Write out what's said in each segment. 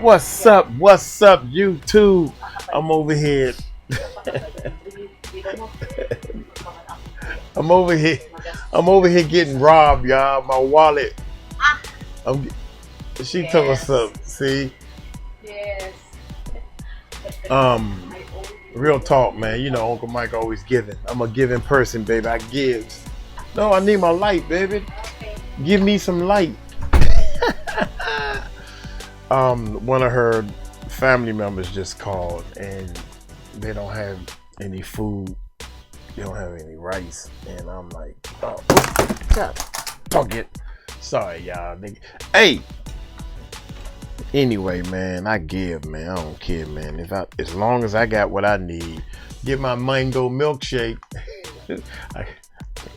What's up? What's up, YouTube? I'm over here. I'm over here. I'm over here getting robbed, y'all. My wallet. I'm. She told us something. See. Yes. Um. Real talk, man. You know, Uncle Mike always giving. I'm a giving person, baby. I give. No, I need my light, baby. Okay. Give me some light. One of her family members just called and they don't have any food. They don't have any rice. And I'm like, oh, God, don't get. Sorry, y'all. Hey. Anyway, man, I give, man. I don't care, man. As long as I got what I need, get my mango milkshake,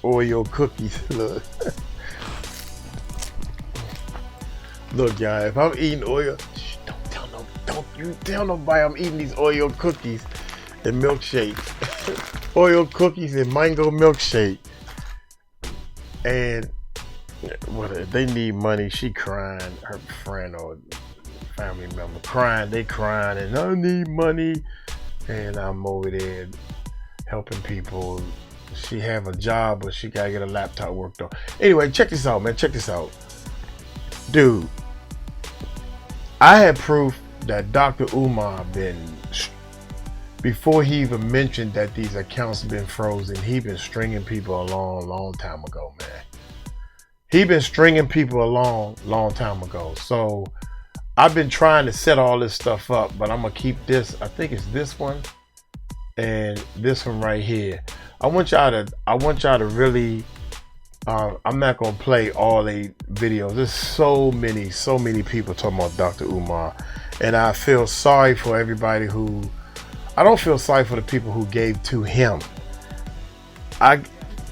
Oreo cookies. Look, look, y'all. If I'm eating Oreo, don't you tell nobody I'm eating these Oreo cookies and milkshake. Oreo cookies and mango milkshake. And what they need money. She crying. Her friend or family member crying. They crying and I need money. And I'm over there helping people. She have a job, but she gotta get a laptop worked on. Anyway, check this out, man. Check this out, dude. I had proof that Dr. Umar before he even mentioned that these accounts been frozen, he been stringing people along a long time ago, man. He been stringing people along long time ago. So I've been trying to set all this stuff up, but I'm gonna keep this. I think it's this one and this one right here. I want y'all to really. I'm not gonna play all the videos. There's so many people talking about Dr. Umar, and I feel sorry for everybody who. I don't feel sorry for the people who gave to him.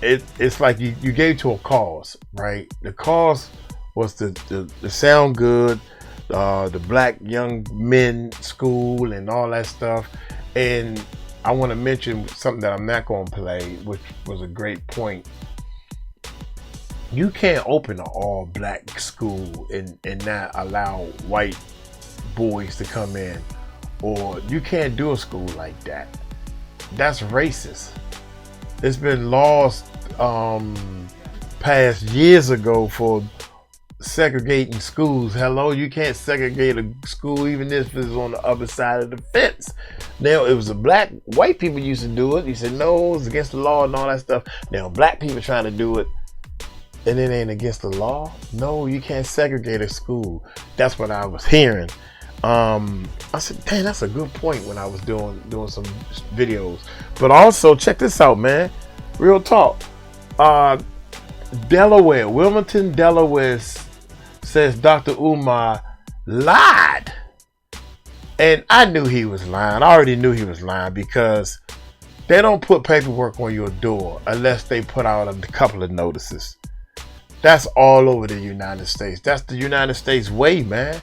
It's like you gave to a cause, right? The cause was the sound good, the black young men school and all that stuff. And I want to mention something that I'm not going to play, which was a great point. You can't open an all black school and not allow white boys to come in, or you can't do a school like that. That's racist. It's been laws passed years ago for segregating schools. Hello, you can't segregate a school even if it's on the other side of the fence. Now, it was white people used to do it. You said no, it's against the law and all that stuff. Now, black people trying to do it and it ain't against the law. No, you can't segregate a school. That's what I was hearing. I said, dang, that's a good point when I was doing some videos. But also, check this out, man. Real talk. Delaware, Wilmington, Delaware says Dr. Umar lied. And I knew he was lying. I already knew he was lying because they don't put paperwork on your door unless they put out a couple of notices. That's all over the United States. That's the United States way, man.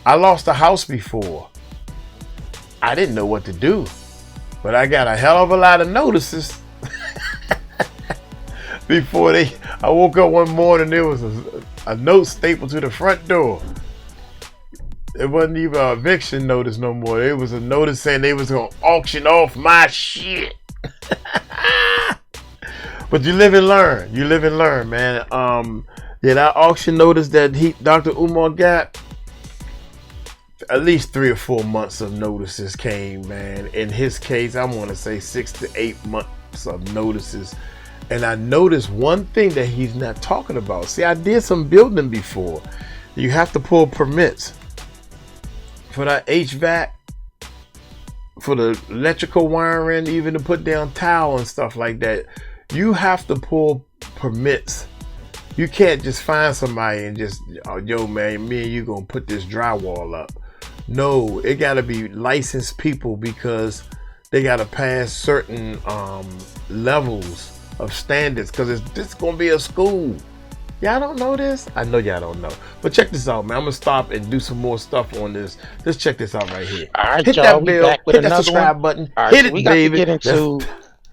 I lost a house before. I didn't know what to do, but I got a hell of a lot of notices. Before I woke up one morning, there was a note stapled to the front door. It wasn't even an eviction notice no more. It was a notice saying they was gonna auction off my shit. But you live and learn. You live and learn, man. Yeah, that auction notice that Dr. Umar got, at least 3 or 4 months of notices came, man. In his case, I want to say 6 to 8 months of notices. And I noticed one thing that he's not talking about. See, I did some building before. You have to pull permits for that HVAC, for the electrical wiring, even to put down tile and stuff like that. You have to pull permits. You can't just find somebody and just, oh, yo, man, me and you gonna put this drywall up. No, it gotta be licensed people because they gotta pass certain levels of standards because this gonna be a school. Y'all don't know this? I know y'all don't know. But check this out, man. I'm gonna stop and do some more stuff on this. Just check this out right here. All right, hit y'all. that We bell, back with hit that another subscribe one. button. All right, Hit so it, we got baby. to get into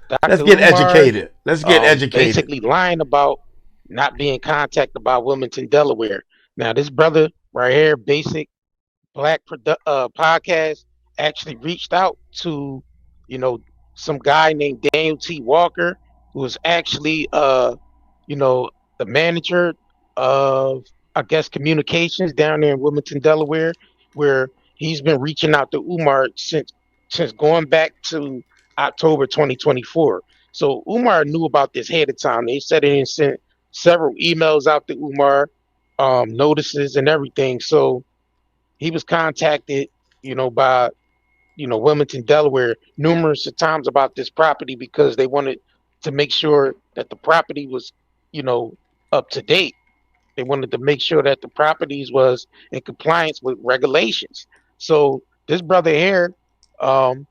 Let's Dr. get Umar, educated. Let's get educated. basically lying about not being contacted by Wilmington, Delaware. Now, this brother right here, basic podcast actually reached out to, you know, some guy named Daniel T. Walker, who was actually, you know, the manager of, I guess, communications down there in Wilmington, Delaware, where he's been reaching out to Umar since going back to October 2024. So Umar knew about this ahead of time. They said it and sent several emails out to Umar, notices and everything. So he was contacted, by, Wilmington, Delaware, numerous of times about this property because they wanted to make sure that the property was, you know, up to date. They wanted to make sure that the properties was in compliance with regulations. So this brother here, um,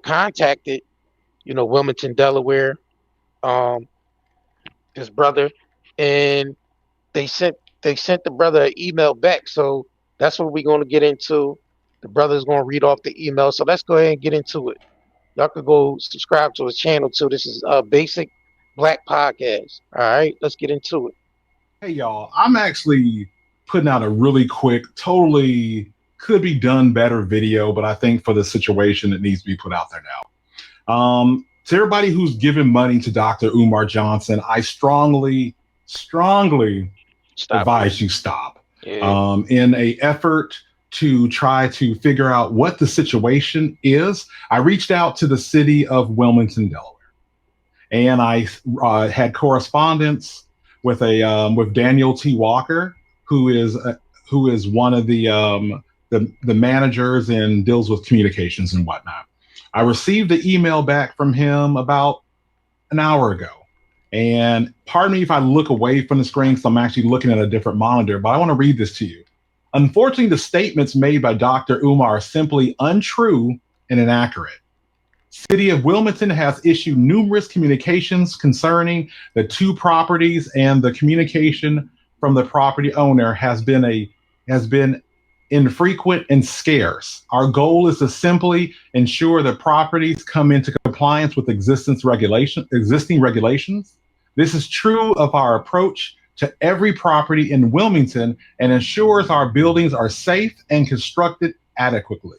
contacted, Wilmington, Delaware, um, this brother, and they sent they sent the brother an email back. So that's what we're going to get into. The brother's going to read off the email. So let's go ahead and get into it. Y'all could go subscribe to his channel too. This is a basic black podcast. All right, let's get into it. Hey y'all, I'm actually putting out a really quick, totally could be done better video, but I think for the situation it needs to be put out there now. To everybody who's given money to Dr. Umar Johnson, I strongly Stop it. advise you stop. Yeah. In a effort to try to figure out what the situation is, I reached out to the city of Wilmington, Delaware, and I had correspondence with Daniel T. Walker, who is one of the managers and deals with communications and whatnot. I received the email back from him about an hour ago. And pardon me if I look away from the screen because I'm actually looking at a different monitor, but I want to read this to you. Unfortunately, the statements made by Dr. Umar are simply untrue and inaccurate. City of Wilmington has issued numerous communications concerning the two properties, and the communication from the property owner has been infrequent and scarce. Our goal is to simply ensure that properties come into compliance with existing regulations. This is true of our approach to every property in Wilmington and ensures our buildings are safe and constructed adequately.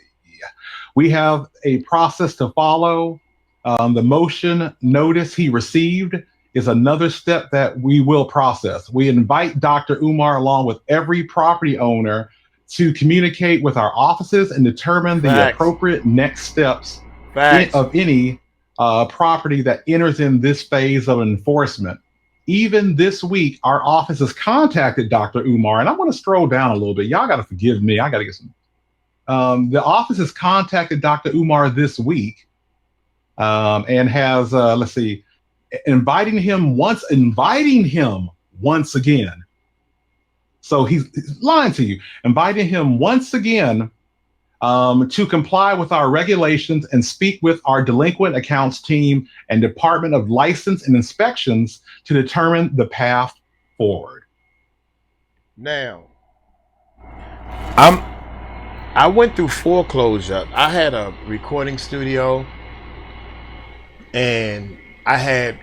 We have a process to follow. The motion notice he received is another step that we will process. We invite Dr. Umar, along with every property owner, to communicate with our offices and determine the appropriate next steps of any property that enters in this phase of enforcement. Even this week, our office has contacted Dr. Umar, and I'm going to scroll down a little bit. Y'all got to forgive me. I got to get some. The office has contacted Dr. Umar this week and has, inviting him once again. So he's lying to you, inviting him once again to comply with our regulations and speak with our delinquent accounts team and Department of License and Inspections to determine the path forward. Now, I went through foreclosure. I had a recording studio, and I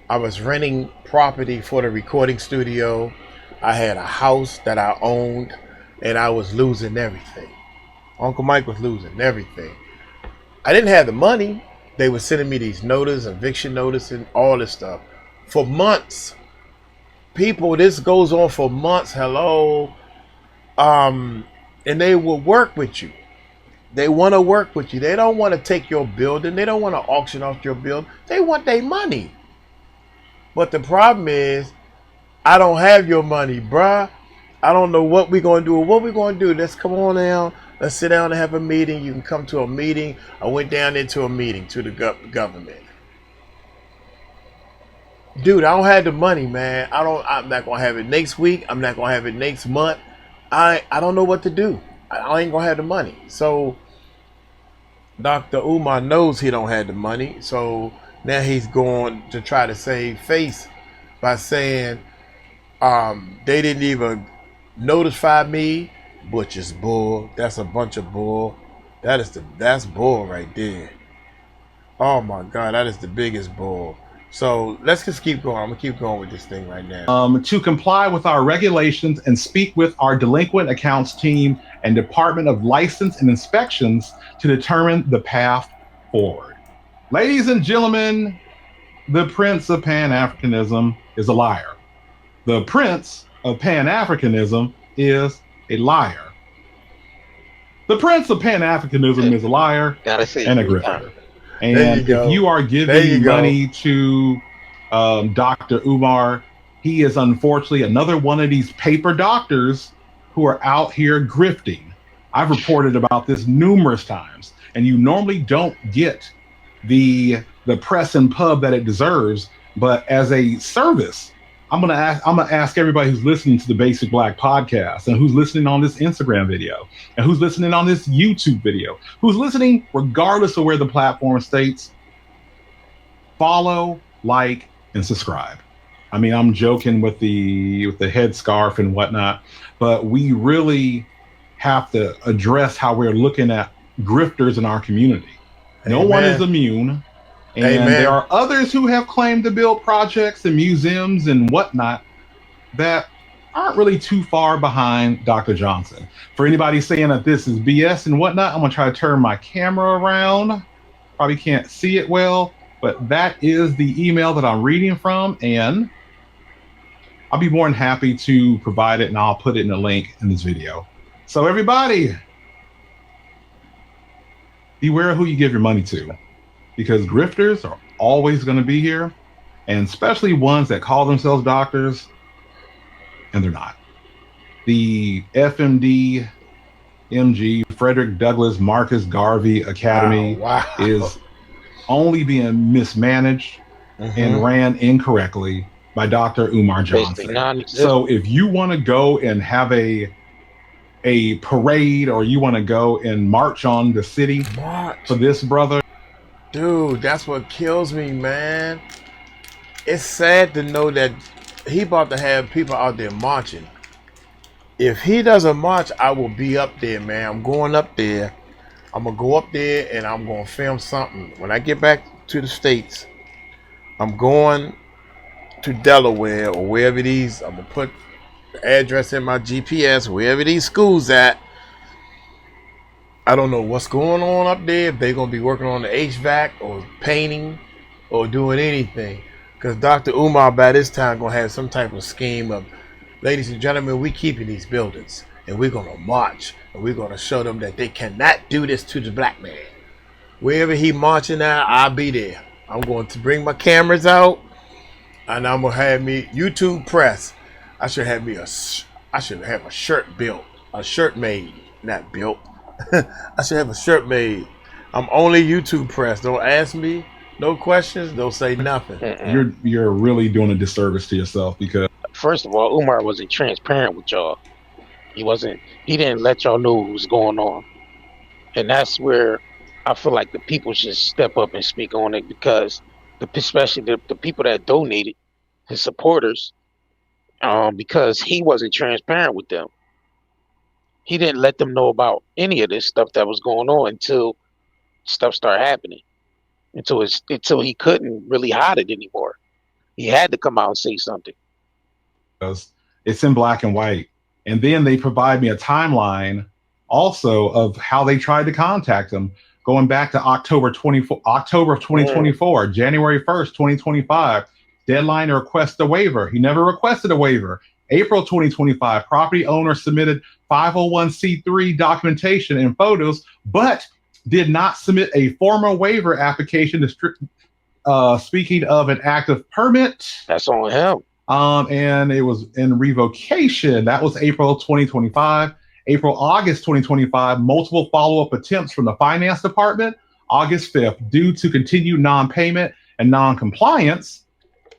was renting property for the recording studio. I had a house that I owned, and I was losing everything. Uncle Mike was losing everything. I didn't have the money. They were sending me these notices, eviction notice, and all this stuff for months. People, this goes on for months. Hello. And they will work with you. They want to work with you. They don't want to take your building. They don't want to auction off your building. They want their money. But the problem is, I don't have your money, bruh. I don't know what we're going to do or what we're going to do. Let's come on down. Let's sit down and have a meeting. You can come to a meeting. I went down into a meeting to the government. Dude, I don't have the money, man. I'm not going to have it next week. I'm not going to have it next month. I don't know what to do. I ain't going to have the money. So Dr. Umar knows he don't have the money. So now he's going to try to save face by saying they didn't even notify me, which is bull. That's a bunch of bull. That's bull right there. Oh my God, that is the biggest bull. So let's just keep going. I'm gonna keep going with this thing right now. To comply with our regulations and speak with our delinquent accounts team and Department of License and Inspections to determine the path forward. Ladies and gentlemen, the Prince of Pan-Africanism is a liar. The Prince of Pan-Africanism is a liar. The Prince of Pan-Africanism is a liar and a grifter. And if you are giving money to Dr. Umar, he is unfortunately another one of these paper doctors who are out here grifting. I've reported about this numerous times, and you normally don't get the press and pub that it deserves. But as a service, I'm gonna ask everybody who's listening to the Basic Black podcast and who's listening on this Instagram video and who's listening on this YouTube video, who's listening regardless of where the platform states, follow, like, and subscribe. I mean, I'm joking with the headscarf and whatnot, but we really have to address how we're looking at grifters in our community. No one is immune. And there are others who have claimed to build projects and museums and whatnot that aren't really too far behind Dr. Johnson. For anybody saying that this is BS and whatnot, I'm going to try to turn my camera around. Probably can't see it well, but that is the email that I'm reading from, and I'll be more than happy to provide it, and I'll put it in a link in this video. So everybody, beware who you give your money to, because grifters are always going to be here, and especially ones that call themselves doctors and they're not. The FDMG Frederick Douglass Marcus Garvey Academy is only being mismanaged and ran incorrectly by Dr. Umar Johnson. So if you want to go and have a parade, or you want to go and march on the city for this brother, dude, that's what kills me, man. It's sad to know that he about to have people out there marching. If he doesn't march, I will be up there, man. I'm going up there. I'm gonna go up there and I'm gonna film something. When I get back to the States, I'm going to Delaware or wherever these, I'm gonna put the address in my GPS, wherever these schools at. I don't know what's going on up there, if they're going to be working on the HVAC or painting or doing anything. Because Dr. Umar by this time going to have some type of scheme of, ladies and gentlemen, we keeping these buildings and we're going to march and we're going to show them that they cannot do this to the black man. Wherever he marching at, I'll be there. I'm going to bring my cameras out and I'm going to have me YouTube press. I should have a shirt built, a shirt made, not built. I should have a shirt made. I'm only YouTube press. Don't ask me no questions. Don't say nothing. You're really doing a disservice to yourself, because first of all, Umar wasn't transparent with y'all. He didn't let y'all know what was going on. And that's where I feel like the people should step up and speak on it, because especially the people that donated, his supporters, because he wasn't transparent with them. He didn't let them know about any of this stuff that was going on until stuff started happening. Until he couldn't really hide it anymore. He had to come out and say something. It's in black and white. And then they provide me a timeline also of how they tried to contact him, going back to October of 2024, January 1st, 2025. Deadline to request a waiver. He never requested a waiver. April 2025, property owner submitted 501c3 documentation and photos, but did not submit a formal waiver application. Speaking of an active permit, that's on him. And it was in revocation. That was April 2025. August 2025, multiple follow-up attempts from the finance department. August 5th, due to continued non-payment and non-compliance,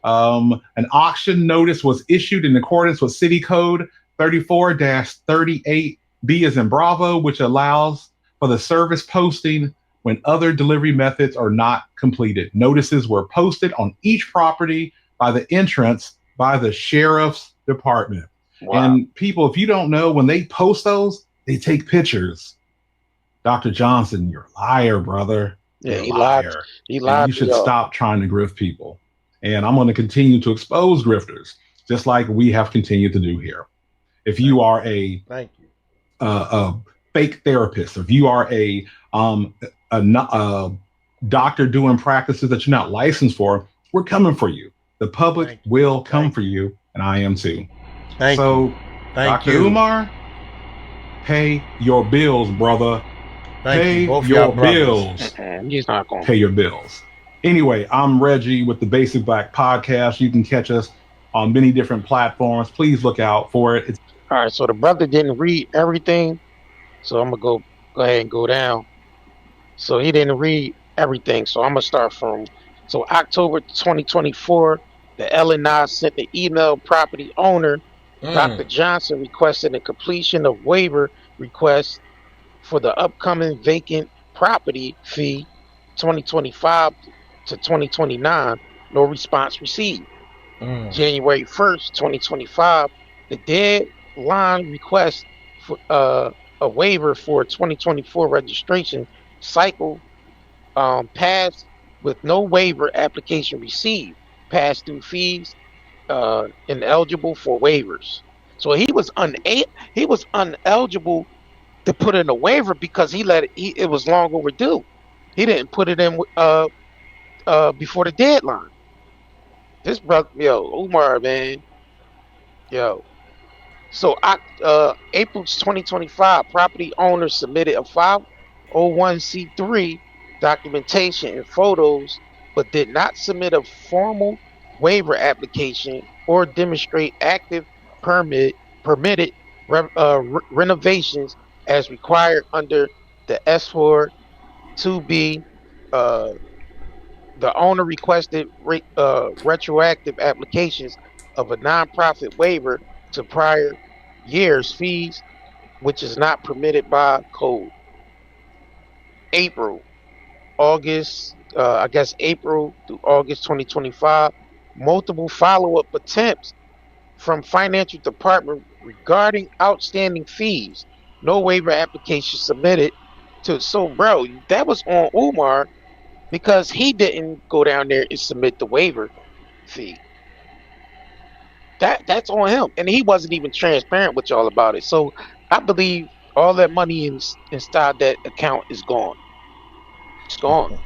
an auction notice was issued in accordance with City Code 34-38B as in Bravo, which allows for the service posting when other delivery methods are not completed. Notices were posted on each property by the entrance by the sheriff's department. Wow. And people, if you don't know, when they post those, they take pictures. Dr. Johnson, you're a liar, brother. Yeah, he lied. He lied. You should stop trying to grift people. And I'm going to continue to expose grifters, just like we have continued to do here. If you are Thank you. a fake therapist, if you are a doctor doing practices that you're not licensed for, we're coming for you. The public will come for you, and I am too. Thank you. Thank Dr. you. Umar, pay your bills, brother. Thank you. Both your y'all brothers. bills. He's not going to Pay your bills. Anyway, I'm Reggie with the Basic Black Podcast. You can catch us on many different platforms. Please look out for it. All right, so the brother didn't read everything, so I'm gonna go ahead and go down. So he didn't read everything, so I'm gonna start from October 2024. The LNI sent the email property owner, Dr. Johnson, requesting the completion of waiver request for the upcoming vacant property fee 2025 to 2029. No response received. January 1st, 2025, the deadline request for a waiver for 2024 registration cycle passed with no waiver application received. Past due fees ineligible for waivers. So he was uneligible to put in a waiver because it was long overdue. He didn't put it in before the deadline. This brother, Umar, man, yo. So April 2025, property owner submitted a 501c3 documentation and photos, but did not submit a formal waiver application or demonstrate active permitted renovations as required under the S4 2B. The owner requested retroactive applications of a nonprofit waiver to prior year's fees, which is not permitted by code. April through August 2025, multiple follow-up attempts from financial department regarding outstanding fees. No waiver application submitted so bro, that was on Umar because he didn't go down there and submit the waiver fee. That's on him, and he wasn't even transparent with y'all about it. So I believe all that money inside that account is gone. It's gone.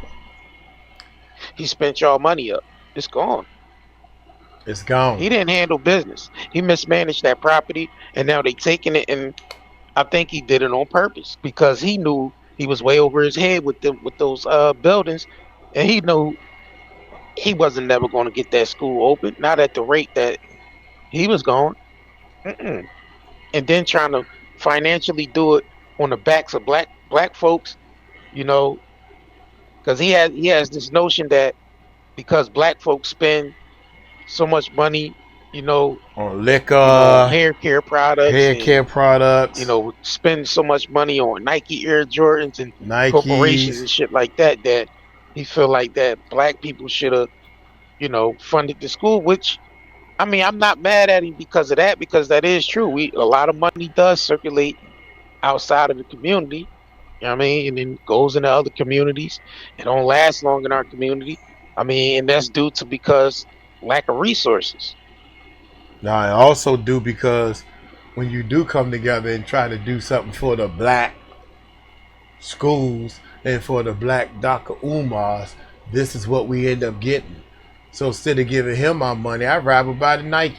He spent y'all money up. It's gone. It's gone. He didn't handle business. He mismanaged that property, and now they taking it. And I think he did it on purpose because he knew he was way over his head with those buildings, and he knew he wasn't never going to get that school open. Not at the rate that he was going. Mm-mm. And then trying to financially do it on the backs of black folks, because he has this notion that because black folks spend so much money, on liquor, hair care products, spend so much money on Nike Air Jordans and corporations and shit like that, that he feel like that black people should have, funded the school, which I mean, I'm not mad at him because of that, because that is true. A lot of money does circulate outside of the community, you know what I mean, and then goes into other communities. It don't last long in our community. I mean, and that's due to because lack of resources. Now, I also do because when you do come together and try to do something for the black schools and for the black Dr. Umars, this is what we end up getting. So instead of giving him my money, I'd rather buy the Nikes.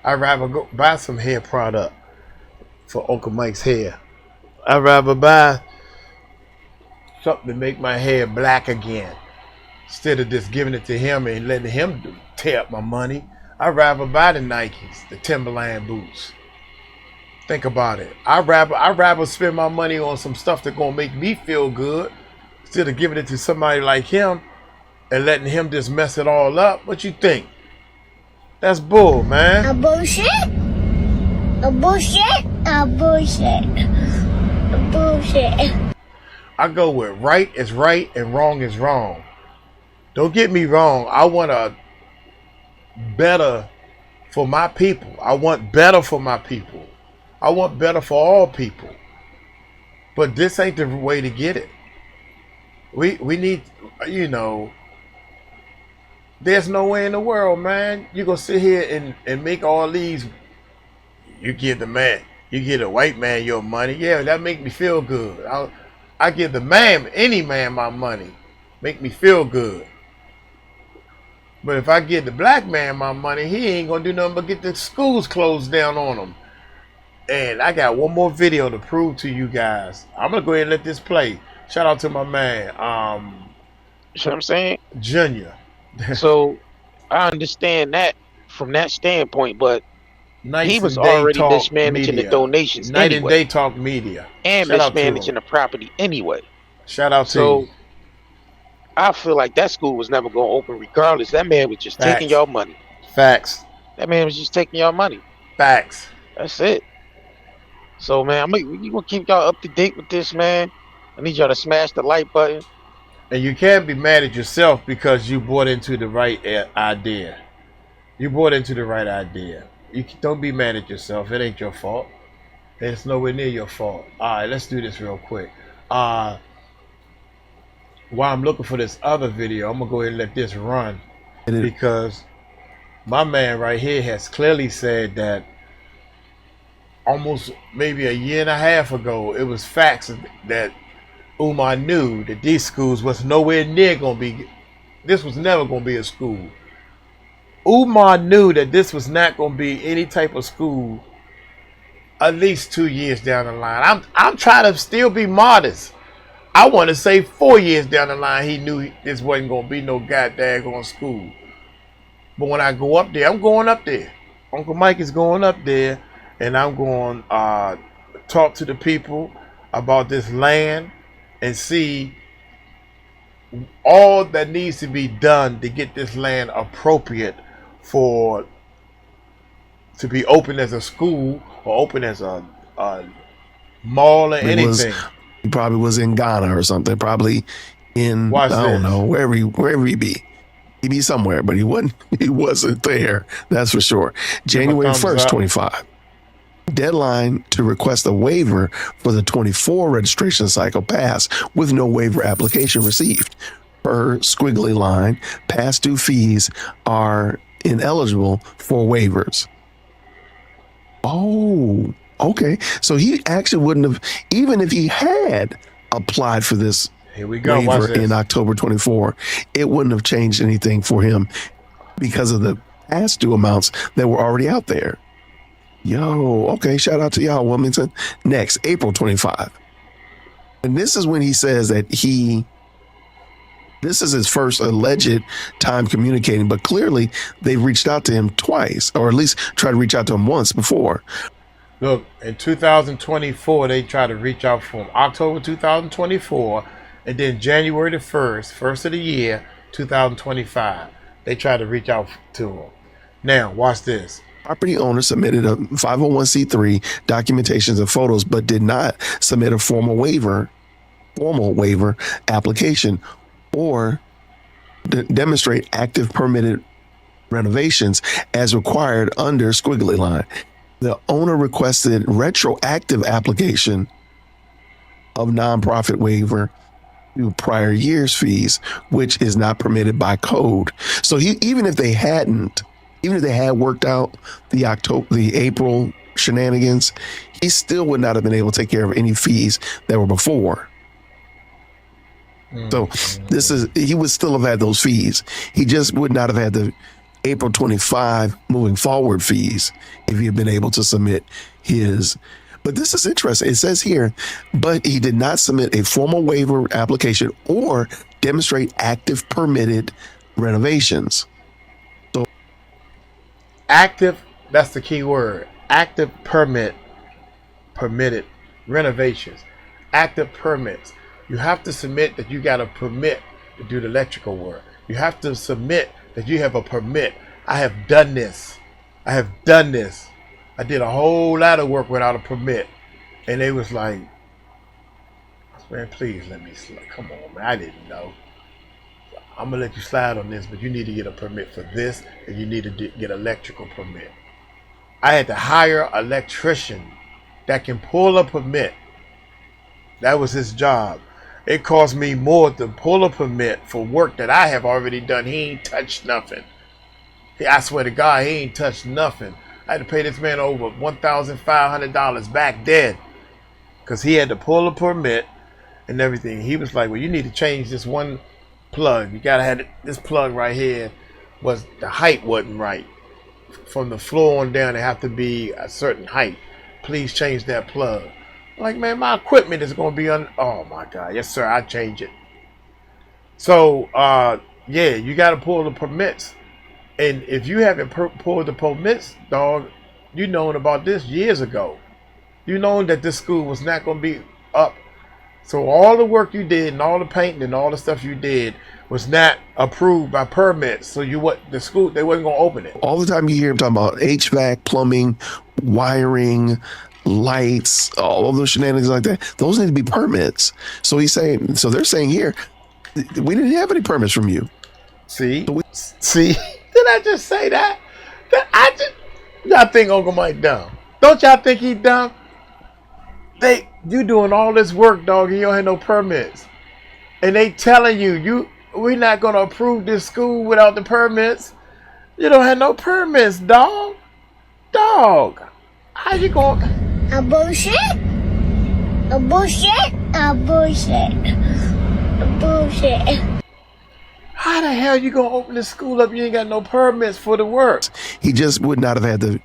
I'd rather go buy some hair product for Uncle Mike's hair. I'd rather buy something to make my hair black again. Instead of just giving it to him and letting him tear up my money, I'd rather buy the Nikes, the Timberland boots. Think about it. I'd rather spend my money on some stuff that's gonna make me feel good instead of giving it to somebody like him and letting him just mess it all up. What you think? That's bull, man. A bullshit? A bullshit? A bullshit. A bullshit. I go with right is right and wrong is wrong. Don't get me wrong. I want a better for my people. I want better for my people. I want better for all people. But this ain't the way to get it. We need, There's no way in the world, man. You gonna sit here and make all these. You give the man, you give the white man your money. Yeah, that make me feel good. I give the man, any man, my money. Make me feel good. But if I give the black man my money, he ain't gonna do nothing but get the schools closed down on him. And I got one more video to prove to you guys. I'm gonna go ahead and let this play. Shout out to my man, You know what I'm saying? Junior. So I understand that from that standpoint, but he Nights was and Day already Talk mismanaging the Media. donations Night and anyway, Day Talk Media. and Shout out to him. mismanaging the property anyway. Shout out to So you. I feel like that school was never going to open regardless. That man was just taking Facts. y'all money. Facts. That man was just taking y'all money. Facts. That's it. So, man, you gonna keep y'all up to date with this, man. I need y'all to smash the like button. And you can't be mad at yourself because you bought into the right idea. You bought into the right idea. You don't be mad at yourself. It ain't your fault. It's nowhere near your fault. All right, let's do this real quick. While I'm looking for this other video, I'm gonna go ahead and let this run because my man right here has clearly said that almost maybe a year and a half ago, it was facts that Umar knew that these schools was nowhere near gonna be. This was never gonna be a school. Umar knew that this was not gonna be any type of school. At least 2 years down the line. I'm trying to still be modest. I want to say 4 years down the line, he knew this wasn't gonna be no goddamn school. But when I go up there, I'm going up there. Uncle Mike is going up there, and I'm going talk to the people about this land and see all that needs to be done to get this land appropriate for to be open as a school or open as a mall or anything. He probably was in Ghana or something. Probably in Watch I don't this. know wherever he be. He be somewhere, but he wasn't there. That's for sure. January 1st, 25. Deadline to request a waiver for the 24 registration cycle passed with no waiver application received. Per squiggly line, past due fees are ineligible for waivers. Oh, okay. So he actually wouldn't have, even if he had applied for this Here we go. Watch waiver this. in October 24, it wouldn't have changed anything for him because of the past due amounts that were already out there. Yo, okay, shout out to y'all, Wilmington. Next, April 25. And this is when he says that this is his first alleged time communicating, but clearly they've reached out to him twice, or at least tried to reach out to him once before. Look, in 2024, they tried to reach out for him. October 2024, and then January the 1st, first of the year, 2025, they tried to reach out to him. Now, watch this. Property owner submitted a 501c3 documentations and photos, but did not submit a formal waiver application or demonstrate active permitted renovations as required under squiggly line. The owner requested retroactive application of nonprofit waiver to prior year's fees, which is not permitted by code. So even if they had worked out the April shenanigans, he still would not have been able to take care of any fees that were before. So he would still have had those fees. He just would not have had the April 25 moving forward fees if he had been able to submit his. But this is interesting. It says here, but he did not submit a formal waiver application or demonstrate active permitted renovations. So Active, that's the key word. Active permitted renovations. Active permits. You have to submit that you got a permit to do the electrical work. You have to submit that you have a permit. I have done this. I did a whole lot of work without a permit. And they was like, man, please let me slide. Come on, man. I didn't know. I'm going to let you slide on this, but you need to get a permit for this, and you need to get an electrical permit. I had to hire an electrician that can pull a permit. That was his job. It cost me more to pull a permit for work that I have already done. He ain't touched nothing. I swear to God, he ain't touched nothing. I had to pay this man over $1,500 back then because he had to pull a permit and everything. He was like, well, you need to change this one plug. You gotta have this plug right here. Was the height wasn't right. From the floor on down, it have to be a certain height. Please change that plug. I'm like, man, my equipment is gonna be on. Oh my God, yes sir, I change it. So yeah, you gotta pull the permits. And if you haven't pulled the permits, dog, you known about this years ago. You known that this school was not gonna be up. So all the work you did and all the painting and all the stuff you did was not approved by permits. So the school, they wasn't gonna open it. All the time you hear him talking about HVAC, plumbing, wiring, lights, all of those shenanigans like that. Those need to be permits. So they're saying here, we didn't have any permits from you. See, did I just say that? Y'all think Uncle Mike dumb? Don't y'all think he dumb? You doing all this work, dog, and you don't have no permits. And they telling you, we're not gonna approve this school without the permits. You don't have no permits, dog. Dog, how you going? A bullshit. A bullshit. A bullshit. A bullshit. How the hell you gonna open this school up? You ain't got no permits for the work. He just would not have had the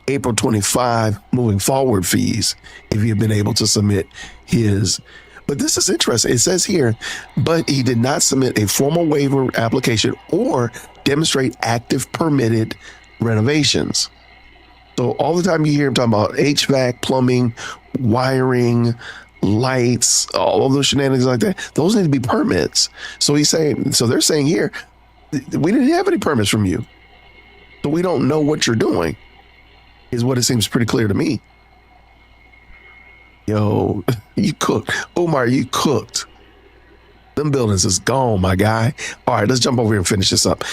April 25 moving forward fees if he had been able to submit his. But this is interesting. It says here, but he did not submit a formal waiver application or demonstrate active permitted renovations. So all the time you hear him talking about HVAC, plumbing, wiring, lights, all of those shenanigans like that, those need to be permits. So they're saying here, we didn't have any permits from you. So we don't know what you're doing, is what it seems pretty clear to me. Yo, you cooked. Umar, you cooked. Them buildings is gone, my guy. All right, let's jump over here and finish this up.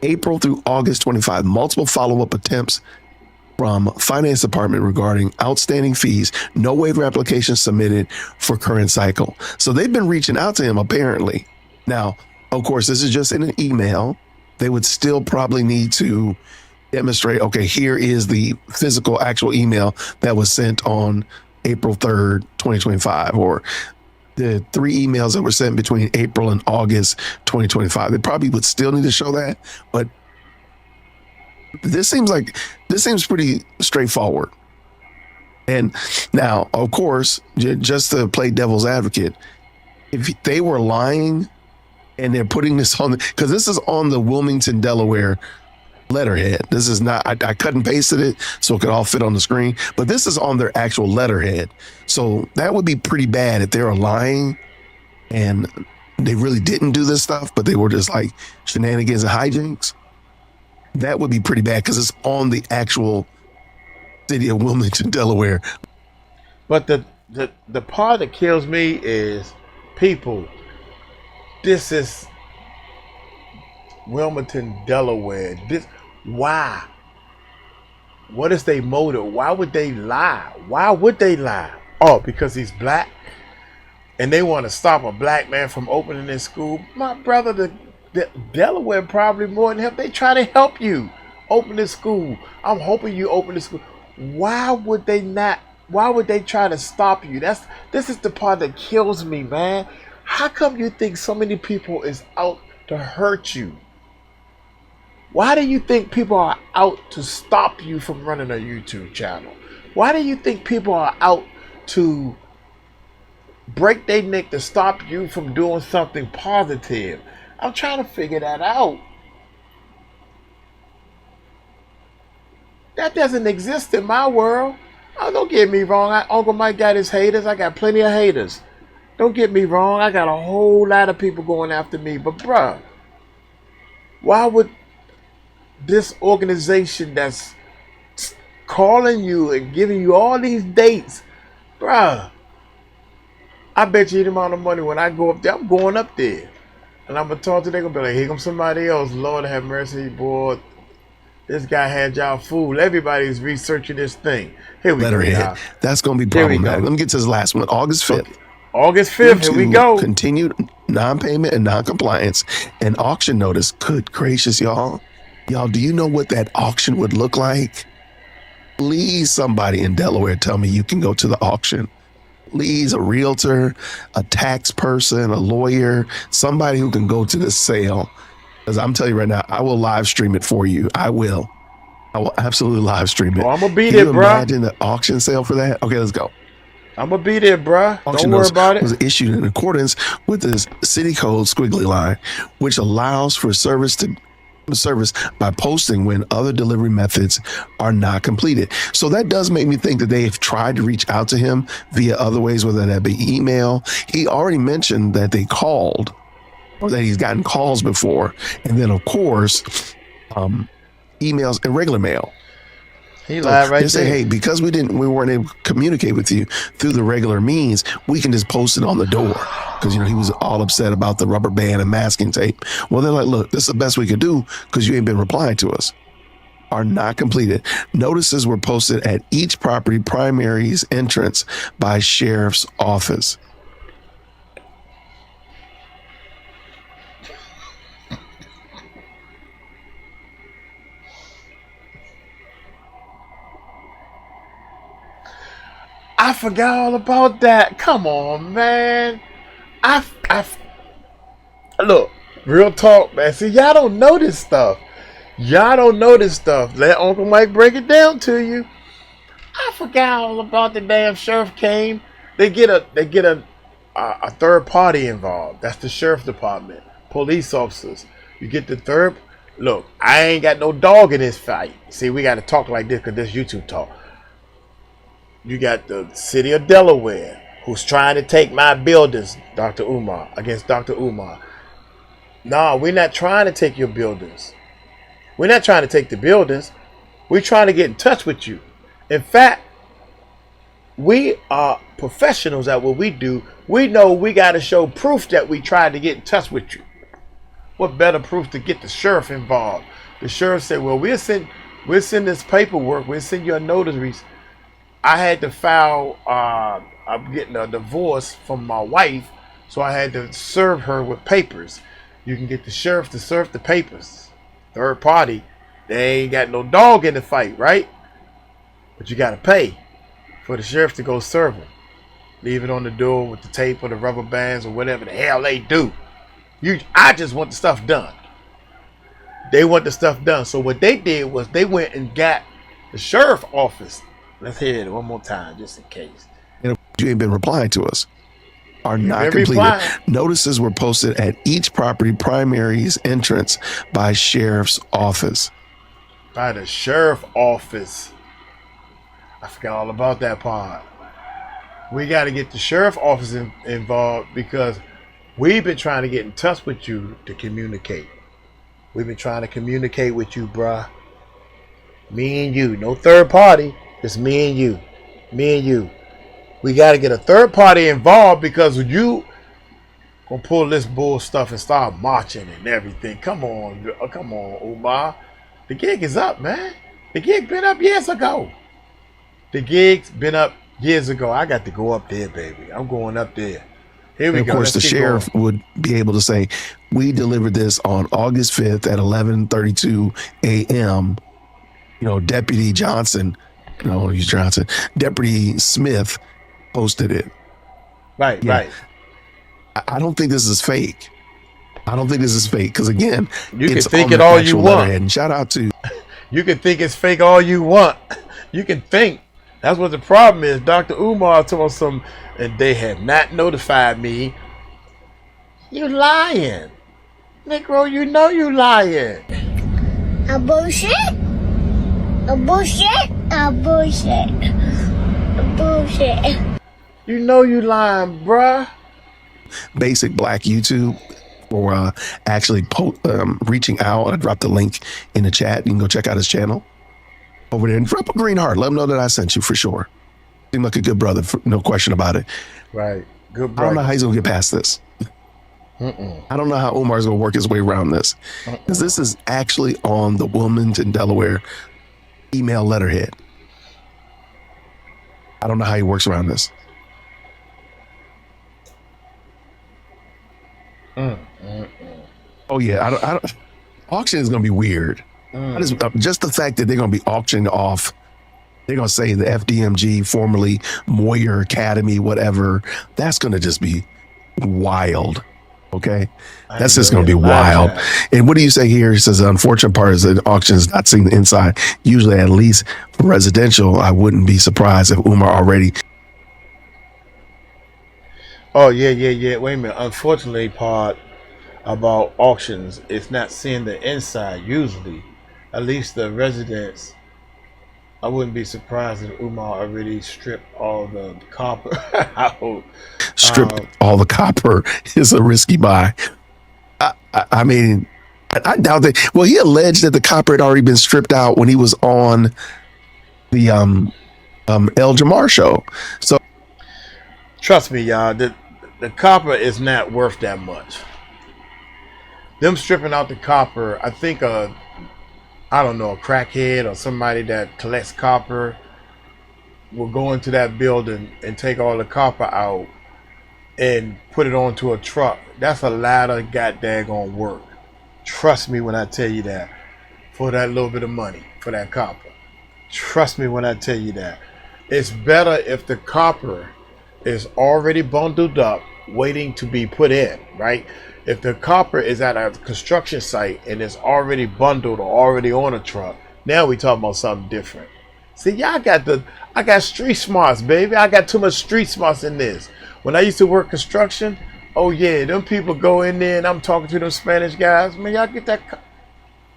April through August 25, multiple follow-up attempts from Finance Department regarding outstanding fees. No waiver application submitted for current cycle. So they've been reaching out to him apparently. Now, of course, this is just in an email. They would still probably need to demonstrate, okay, here is the physical actual email that was sent on April 3rd, 2025, or the 3 emails that were sent between April and August 2025. They probably would still need to show that, but this seems pretty straightforward. And now, of course, just to play devil's advocate, if they were lying and they're putting this on, because this is on the Wilmington, Delaware letterhead. This is not, I cut and pasted it so it could all fit on the screen, but this is on their actual letterhead. So that would be pretty bad if they were lying and they really didn't do this stuff, but they were just like shenanigans and hijinks. That would be pretty bad because it's on the actual city of Wilmington, Delaware. But the part that kills me is people. This is Wilmington, Delaware. Why? What is their motive? Why would they lie? Why would they lie? Oh, because he's black, and they want to stop a black man from opening their school. My brother, the Delaware probably more than help. They try to help you open this school. I'm hoping you open the school. Why would they not? Why would they try to stop you? This is the part that kills me, man. How come you think so many people is out to hurt you? Why do you think people are out to stop you from running a YouTube channel? Why do you think people are out to break their neck to stop you from doing something positive? I'm trying to figure that out. That doesn't exist in my world. Oh, don't get me wrong. Uncle Mike got his haters. I got plenty of haters. Don't get me wrong. I got a whole lot of people going after me. But bruh, why would this organization that's calling you and giving you all these dates, bruh, I bet you the amount of money when I go up there, I'm going up there. And I'm going to talk to them, going to be like, here comes somebody else. Lord have mercy, boy. This guy had y'all fooled. Everybody's researching this thing. Here we go. That's going to be problematic. Let me get to this last one. August 5th. August Due 5th, here we to go. continued non-payment and non-compliance, an auction notice. Good gracious, y'all. Y'all, do you know what that auction would look like? Please, somebody in Delaware, tell me you can go to the auction. Please, a realtor, a tax person, a lawyer, somebody who can go to the sale. Because I'm telling you right now, I will live stream it for you. I will absolutely live stream it. Oh, I'm going to be Can there, you bruh. imagine the auction sale for that? Okay, let's go. I'm going to be there, bruh. Auction Don't worry notice about it. was issued in accordance with the city code squiggly line, which allows for service by posting when other delivery methods are not completed. So that does make me think that they've tried to reach out to him via other ways, whether that be email. He already mentioned that they called, or that he's gotten calls before, and then of course emails and regular mail. He lied right They say, there. hey, because we weren't able to communicate with you through the regular means, we can just post it on the door. Because, he was all upset about the rubber band and masking tape. Well, they're like, look, this is the best we could do because you ain't been replying to us. Are not completed. Notices were posted at each property primary's entrance by sheriff's office. I forgot all about that. Come on, man. Look, real talk, man. See, y'all don't know this stuff. Let Uncle Mike break it down to you. I forgot all about the damn sheriff came. They get a third party involved. That's the sheriff department, police officers. You get the third. Look, I ain't got no dog in this fight. See, we got to talk like this because this YouTube talk. You got the city of Delaware who's trying to take my buildings, Dr. Umar, against Dr. Umar. No, we're not trying to take your buildings. We're not trying to take the buildings. We're trying to get in touch with you. In fact, we are professionals at what we do. We know we got to show proof that we tried to get in touch with you. What better proof to get the sheriff involved? The sheriff said, well, we'll send this paperwork. We'll send you a notaries. I had to file, I'm getting a divorce from my wife, so I had to serve her with papers. You can get the sheriff to serve the papers. Third party, they ain't got no dog in the fight, right? But you got to pay for the sheriff to go serve them. Leave it on the door with the tape or the rubber bands or whatever the hell they do. I just want the stuff done. They want the stuff done. So what they did was they went and got the sheriff office. Let's hear it one more time, just in case. You ain't been replying to us. Are not completed. Notices were posted at each property primary's entrance by sheriff's office. By the sheriff office. I forgot all about that part. We got to get the sheriff office involved because we've been trying to get in touch with you to communicate. We've been trying to communicate with you, bruh. Me and you. No third party. It's me and you. Me and you. We got to get a third party involved because you gonna pull this bull stuff and start marching and everything. Come on, Umar. The gig is up, man. The gig been up years ago. I got to go up there, baby. I'm going up there. Here we go. Of course, the sheriff would be able to say, we delivered this on August 5th at 11:32 a.m. Deputy Johnson, Deputy Smith posted it. Right. I don't think this is fake. Because again, you can it's think on it the all you actual want. letterhead. And shout out to you can think it's fake all you want. You can think. That's what the problem is. Dr. Umar told some, and they have not notified me. You lying, Negro. You know you lying. A bullshit. A bullshit. A bullshit. A bullshit. You know you lying, bruh. Basic Black YouTube for actually reaching out. I dropped the link in the chat. You can go check out his channel over there and drop a green heart. Let him know that I sent you for sure. Seem like a good brother, no question about it. Right, good brother. I don't know how he's gonna get past this. I don't know how Umar's gonna work his way around this, because this is actually on the Wilmington, Delaware email letterhead. I don't know how he works around this. Mm. Oh yeah, I don't. Auction is gonna be weird. Just the fact that they're gonna be auctioning off. They're gonna say the FDMG, formerly Moyer Academy, whatever. That's gonna just be wild. Okay, that's just gonna be wild. And what do you say here? He says the unfortunate part is that auction is not seeing the inside. Usually, at least for residential, I wouldn't be surprised if Umar already. Oh yeah. Wait a minute. Unfortunately, part about auctions, it's not seeing the inside. Usually, at least the residents. I wouldn't be surprised if Umar already stripped all the copper out. Stripped all the copper is a risky buy. I mean, I doubt that. Well, he alleged that the copper had already been stripped out when he was on the El Jamar show. So, trust me, y'all, the copper is not worth that much. Them stripping out the copper, I think I don't know, a crackhead or somebody that collects copper will go into that building and take all the copper out and put it onto a truck. That's a lot of goddamn work. Trust me when I tell you that. For that little bit of money, for that copper. Trust me when I tell you that. It's better if the copper is already bundled up, waiting to be put in, right? If the copper is at a construction site and it's already bundled or already on a truck, now we talking about something different. See, y'all I got street smarts, baby. I got too much street smarts in this. When I used to work construction, oh yeah, them people go in there and I'm talking to them Spanish guys. Man, y'all get that.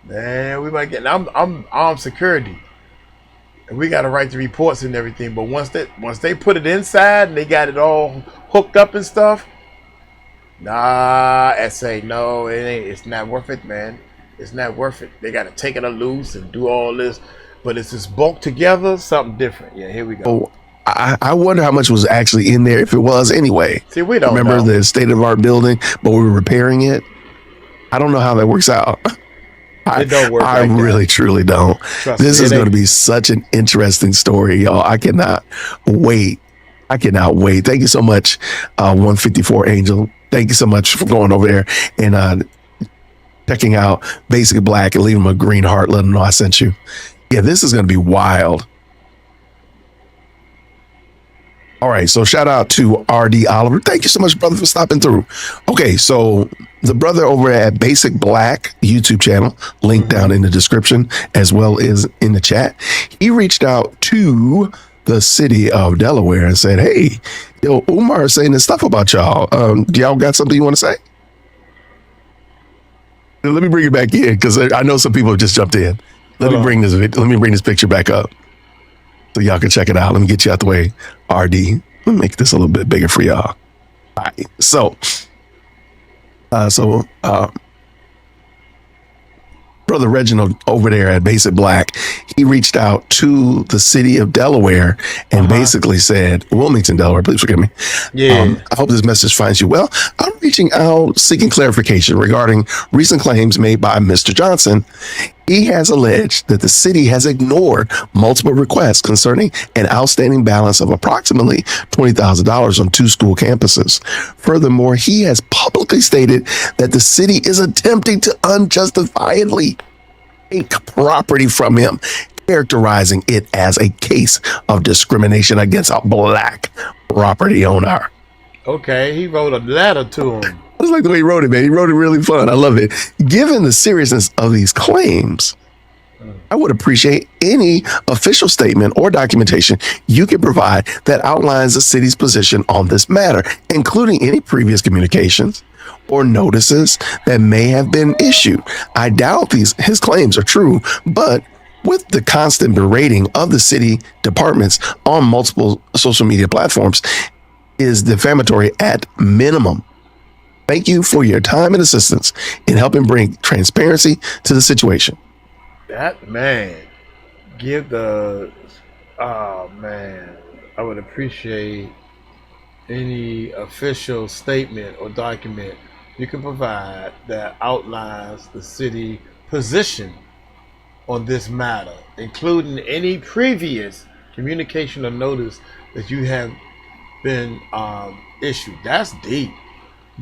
Man, we might get. I'm armed security, and we got to write the reports and everything. But once they put it inside and they got it all hooked up and stuff, nah, I say no, it ain't. It's not worth it, man. It's not worth it. They got to take it loose and do all this, but it's just bulk together, something different. Yeah, here we go. oh, I wonder how much was actually in there, if it was anyway. See, we don't remember know. the state of our building, but we were repairing it. I don't know how that works out. It don't work. I like really, that. truly don't. Trust This me, is going to be such an interesting story, y'all. I cannot wait. Thank you so much, 154 Angel. Thank you so much for going over there and checking out Basic Black and leaving them a green heart. Let them know I sent you. Yeah, this is going to be wild. All right, so shout out to RD Oliver. Thank you so much, brother, for stopping through. Okay, so the brother over at Basic Black YouTube channel, link down in the description as well as in the chat. He reached out to the city of Delaware and said, "Hey, yo, Umar is saying this stuff about y'all. Do y'all got something you want to say?" Let me bring it back in because I know some people have just jumped in. Let me bring this picture back up so y'all can check it out. Let me get you out the way, RD. Let me make this a little bit bigger for y'all. All right, so brother Reginald over there at Basic Black, he reached out to the city of Delaware and basically said, Wilmington, Delaware, please forgive me. Yeah. I hope this message finds you well. I'm reaching out seeking clarification regarding recent claims made by Mr. Johnson. He has alleged that the city has ignored multiple requests concerning an outstanding balance of approximately $20,000 on 2 school campuses. Furthermore, he has publicly stated that the city is attempting to unjustifiably take property from him, characterizing it as a case of discrimination against a black property owner. Okay, he wrote a letter to him. I just like the way he wrote it, man. He wrote it really fun. I love it. Given the seriousness of these claims, I would appreciate any official statement or documentation you can provide that outlines the city's position on this matter, including any previous communications or notices that may have been issued. I doubt his claims are true, but with the constant berating of the city departments on multiple social media platforms is defamatory at minimum. Thank you for your time and assistance in helping bring transparency to the situation. That man, I would appreciate any official statement or document you can provide that outlines the city position on this matter, including any previous communication or notice that you have been issued. That's deep.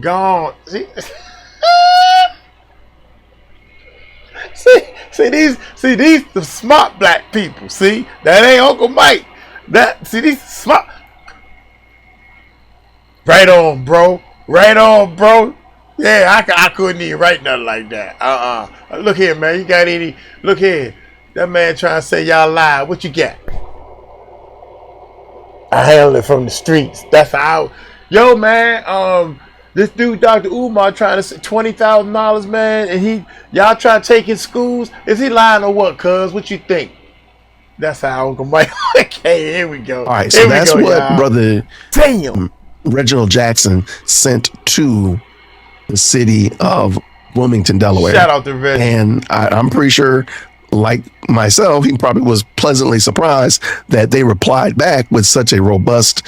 Gone. See, see these the smart black people. See, that ain't Uncle Mike. These smart. Right on, bro. Right on, bro. Yeah, I couldn't even write nothing like that. Look here, man. You got any? Look here. That man trying to say y'all lie. What you got? I handle it from the streets. That's how. Yo, man. This dude, Dr. Umar, trying to say $20,000, man, and y'all trying to take his schools. Is he lying or what? Cuz, what you think? That's how Uncle Mike. Okay, here we go. All right, so that's what y'all. Brother Damn. Reginald Jackson sent to the city of Wilmington, Delaware. Shout out to Reggie. And I'm pretty sure, like myself, he probably was pleasantly surprised that they replied back with such a robust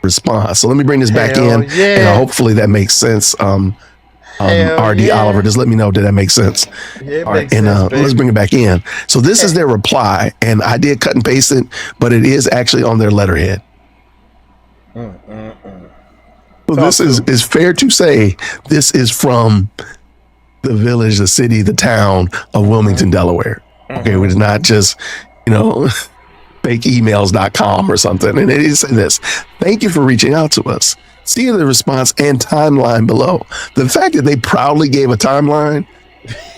response. So let me bring this back in, and hopefully that makes sense. RD Oliver, just let me know, did that make sense? Yeah, all right, and let's bring it back in. So this is their reply, and I did cut and paste it, but it is actually on their letterhead. So this is fair to say this is from the village, the city, the town of Wilmington, Delaware. Okay, it's not just, fakeemails.com or something. And it is this. Thank you for reaching out to us. See the response and timeline below. The fact that they proudly gave a timeline,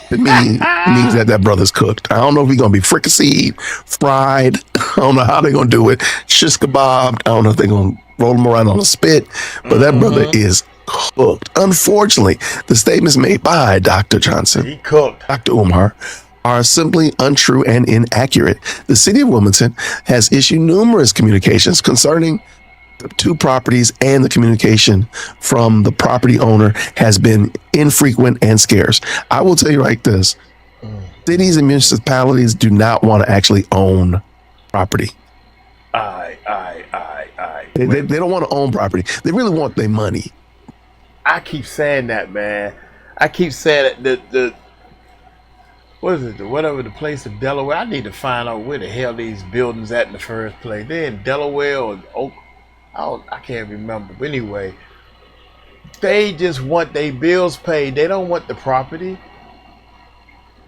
it means that brother's cooked. I don't know if he's going to be fricasseed, fried. I don't know how they're going to do it. Shish kebabbed. I don't know if they're going to roll him around on a spit, but that brother is cooked. Unfortunately, the statements made by Dr. Johnson, he cooked. Dr. Umar, are simply untrue and inaccurate. The city of Wilmington has issued numerous communications concerning the two properties, and the communication from the property owner has been infrequent and scarce. I will tell you like this. Cities and municipalities do not want to actually own property. They don't want to own property. They really want their money. I keep saying that, man. I keep saying that what is it? Whatever the place in Delaware. I need to find out where the hell these buildings at in the first place. They're in Delaware or Oak. I can't remember. But anyway, they just want their bills paid. They don't want the property,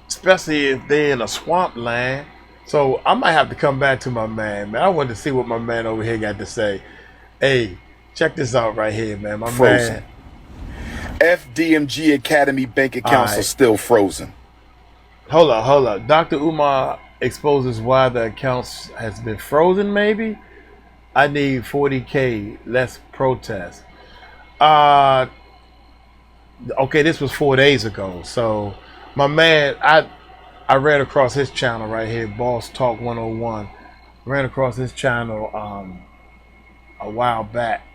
especially if they're in a swamp land. So I might have to come back to my man. I wanted to see what my man over here got to say. Hey, check this out right here, man. My frozen. Man. FDMG Academy bank accounts are still frozen. Hold up. Dr. Umar exposes why the accounts has been frozen, maybe? I need 40K, less protest. Okay, this was 4 days ago. So my man, I ran across his channel right here, Boss Talk 101. Ran across his channel a while back.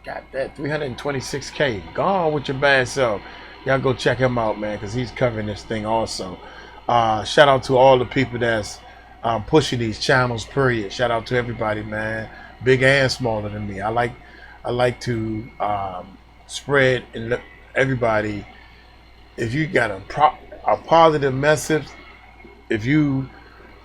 Got that 326K. Gone with your bad self. Y'all go check him out, man, because he's covering this thing also. Shout out to all the people that's pushing these channels, period. Shout out to everybody, man, big and smaller than me. I like to spread and let everybody, if you got a positive message, if you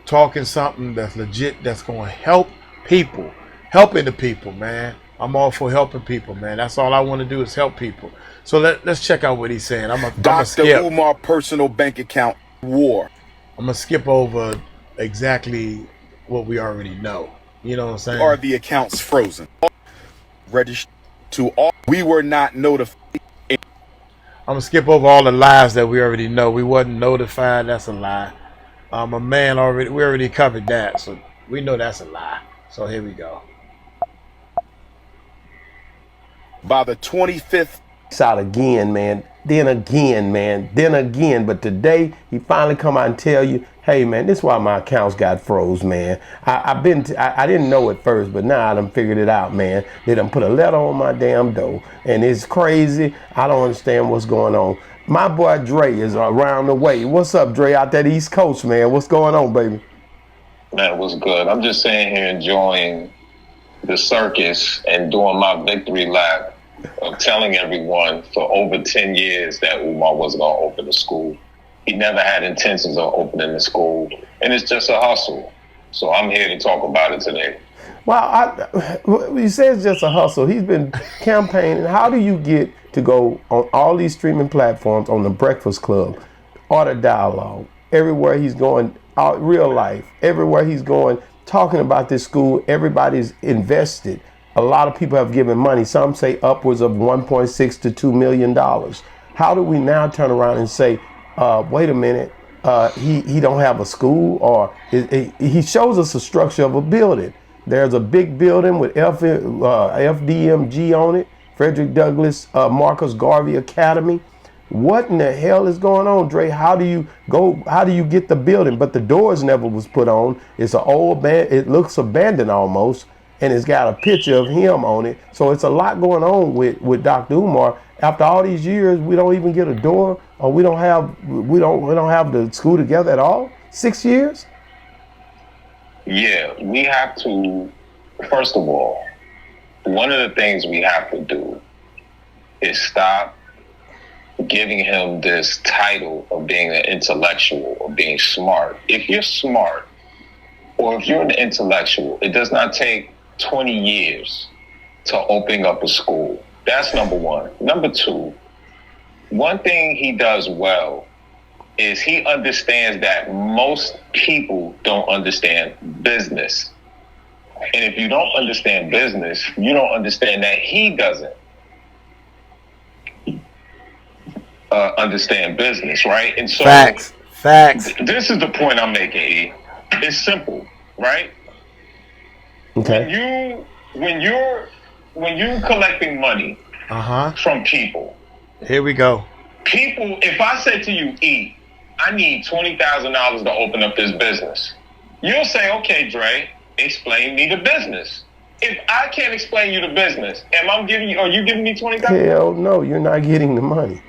talking something that's legit, that's going to help people, helping the people, man. I'm all for helping people, man. That's all I want to do is help people. So let's check out what he's saying. Dr. Umar personal bank account war. I'm gonna skip over exactly what we already know. You know what I'm saying? Are the accounts frozen? Registered to all. We were not notified. I'm gonna skip over all the lies that we already know. We wasn't notified. That's a lie. We already covered that, so we know that's a lie. So here we go. By the 25th. Out again, man. Then again. But today he finally come out and tell you, hey, man, this is why my accounts got froze, man. I didn't know at first, but now I done figured it out, man. They done put a letter on my damn door, and it's crazy. I don't understand what's going on. My boy Dre is around the way. What's up, Dre, out there the East Coast, man? What's going on, baby? Man, what's good? I'm just sitting here enjoying the circus and doing my victory lap of telling everyone for over 10 years that Umar wasn't going to open the school. He never had intentions of opening the school, and it's just a hustle. So I'm here to talk about it today. Well, he says just a hustle. He's been campaigning. How do you get to go on all these streaming platforms, on the Breakfast Club, Art of Dialogue, everywhere he's going, out real life, everywhere he's going, talking about this school, everybody's invested. A lot of people have given money. Some say upwards of $1.6 to $2 million. How do we now turn around and say, wait a minute, he don't have a school? Or he shows us a structure of a building. There's a big building with FDMG on it, Frederick Douglass Marcus Garvey Academy. What in the hell is going on, Dre? How do you get the building? But the doors never was put on. It's an old it looks abandoned almost, and it's got a picture of him on it. So it's a lot going on with Dr. Umar. After all these years, we don't even get a door, or we don't have the school together at all. 6 years. Yeah, we have to, first of all, one of the things we have to do is stop giving him this title of being an intellectual or being smart. If you're smart or if you're an intellectual, it does not take 20 years to open up a school. That's number one. Number two, one thing he does well is he understands that most people don't understand business. And if you don't understand business, you don't understand that he doesn't understand business, right? And so Facts. This is the point I'm making, E. It's simple, right? Okay. When you're collecting money from people. Here we go. People, if I said to you, E, I need $20,000 to open up this business, you'll say, okay, Dre, explain me the business. If I can't explain you the business, are you giving me $20,000? Hell no, you're not getting the money.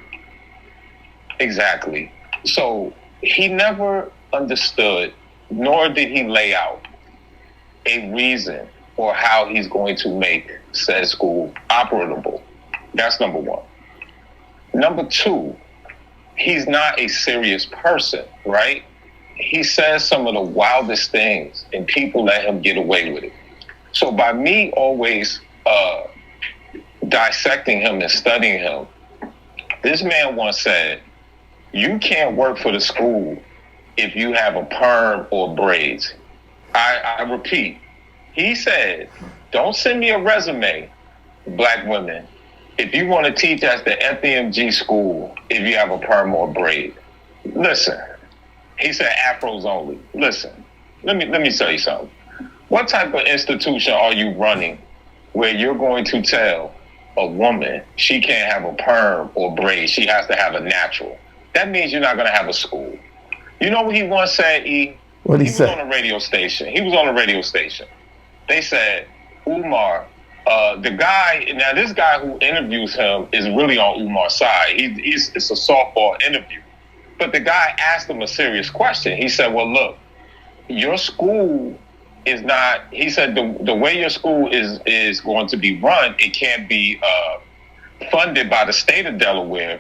Exactly. So he never understood, nor did he lay out a reason for how he's going to make said school operable. That's number one. Number two, he's not a serious person, right? He says some of the wildest things and people let him get away with it. So by me always dissecting him and studying him, this man once said, you can't work for the school if you have a perm or braids. I repeat, he said, don't send me a resume, black women, if you want to teach at the FDMG school, if you have a perm or braid. Listen, he said afros only. Listen, let me tell you something. What type of institution are you running where you're going to tell a woman she can't have a perm or braid, she has to have a natural? That means you're not going to have a school. You know what he once said, E? What he said? He was on a radio station. They said, Umar, this guy who interviews him is really on Umar's side. It's a softball interview. But the guy asked him a serious question. He said, well, look, your school is not, he said, the way your school is going to be run, it can't be funded by the state of Delaware,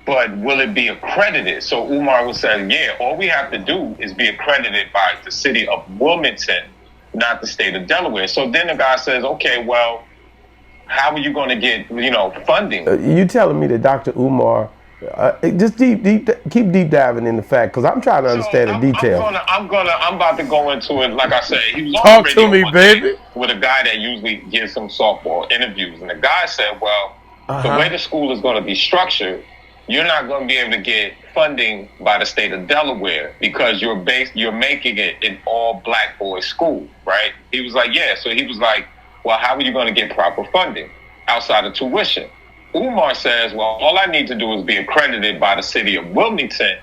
but will it be accredited? So Umar was saying, yeah, all we have to do is be accredited by the city of Wilmington, not the state of Delaware. So then the guy says, okay, well, how are you going to get, funding? You telling me that Dr. Umar, just keep deep diving in the fact, because I'm trying to understand the details. I'm about to go into it. Like I said, he was on Talk the radio to me, baby. with a guy that usually gives some softball interviews. And the guy said, well, the way the school is going to be structured, you're not going to be able to get funding by the state of Delaware because you're making it an all black boys school, right? He was like, yeah. So he was like, well, how are you going to get proper funding outside of tuition? Umar says, well, all I need to do is be accredited by the city of Wilmington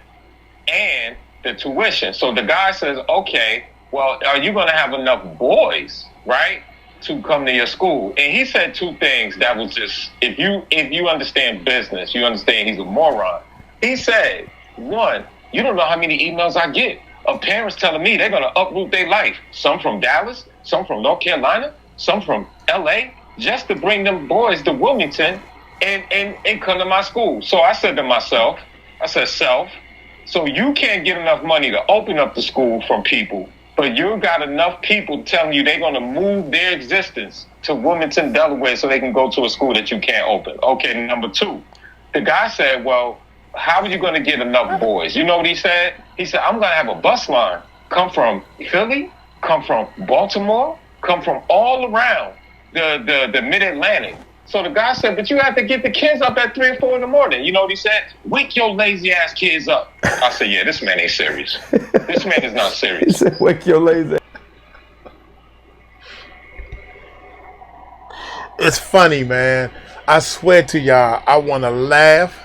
and the tuition. So the guy says, okay, well, are you going to have enough boys, right, to come to your school? And he said two things that was just, if you understand business, you understand he's a moron. He said, one, you don't know how many emails I get of parents telling me they're going to uproot their life. Some from Dallas, some from North Carolina, some from LA, just to bring them boys to Wilmington and come to my school. So I said to myself, so you can't get enough money to open up the school from people, But you got enough people telling you they're going to move their existence to Wilmington, Delaware, so they can go to a school that you can't open. Okay, number two, the guy said, well, how are you going to get enough boys? You know what he said? He said, I'm going to have a bus line come from Philly, come from Baltimore, come from all around the mid-Atlantic. So the guy said, but you have to get the kids up at 3 or 4 in the morning. You know what he said? Wake your lazy ass kids up. I said, yeah, this man ain't serious. This man is not serious. He said, wake your lazy. It's funny, man. I swear to y'all, I want to laugh,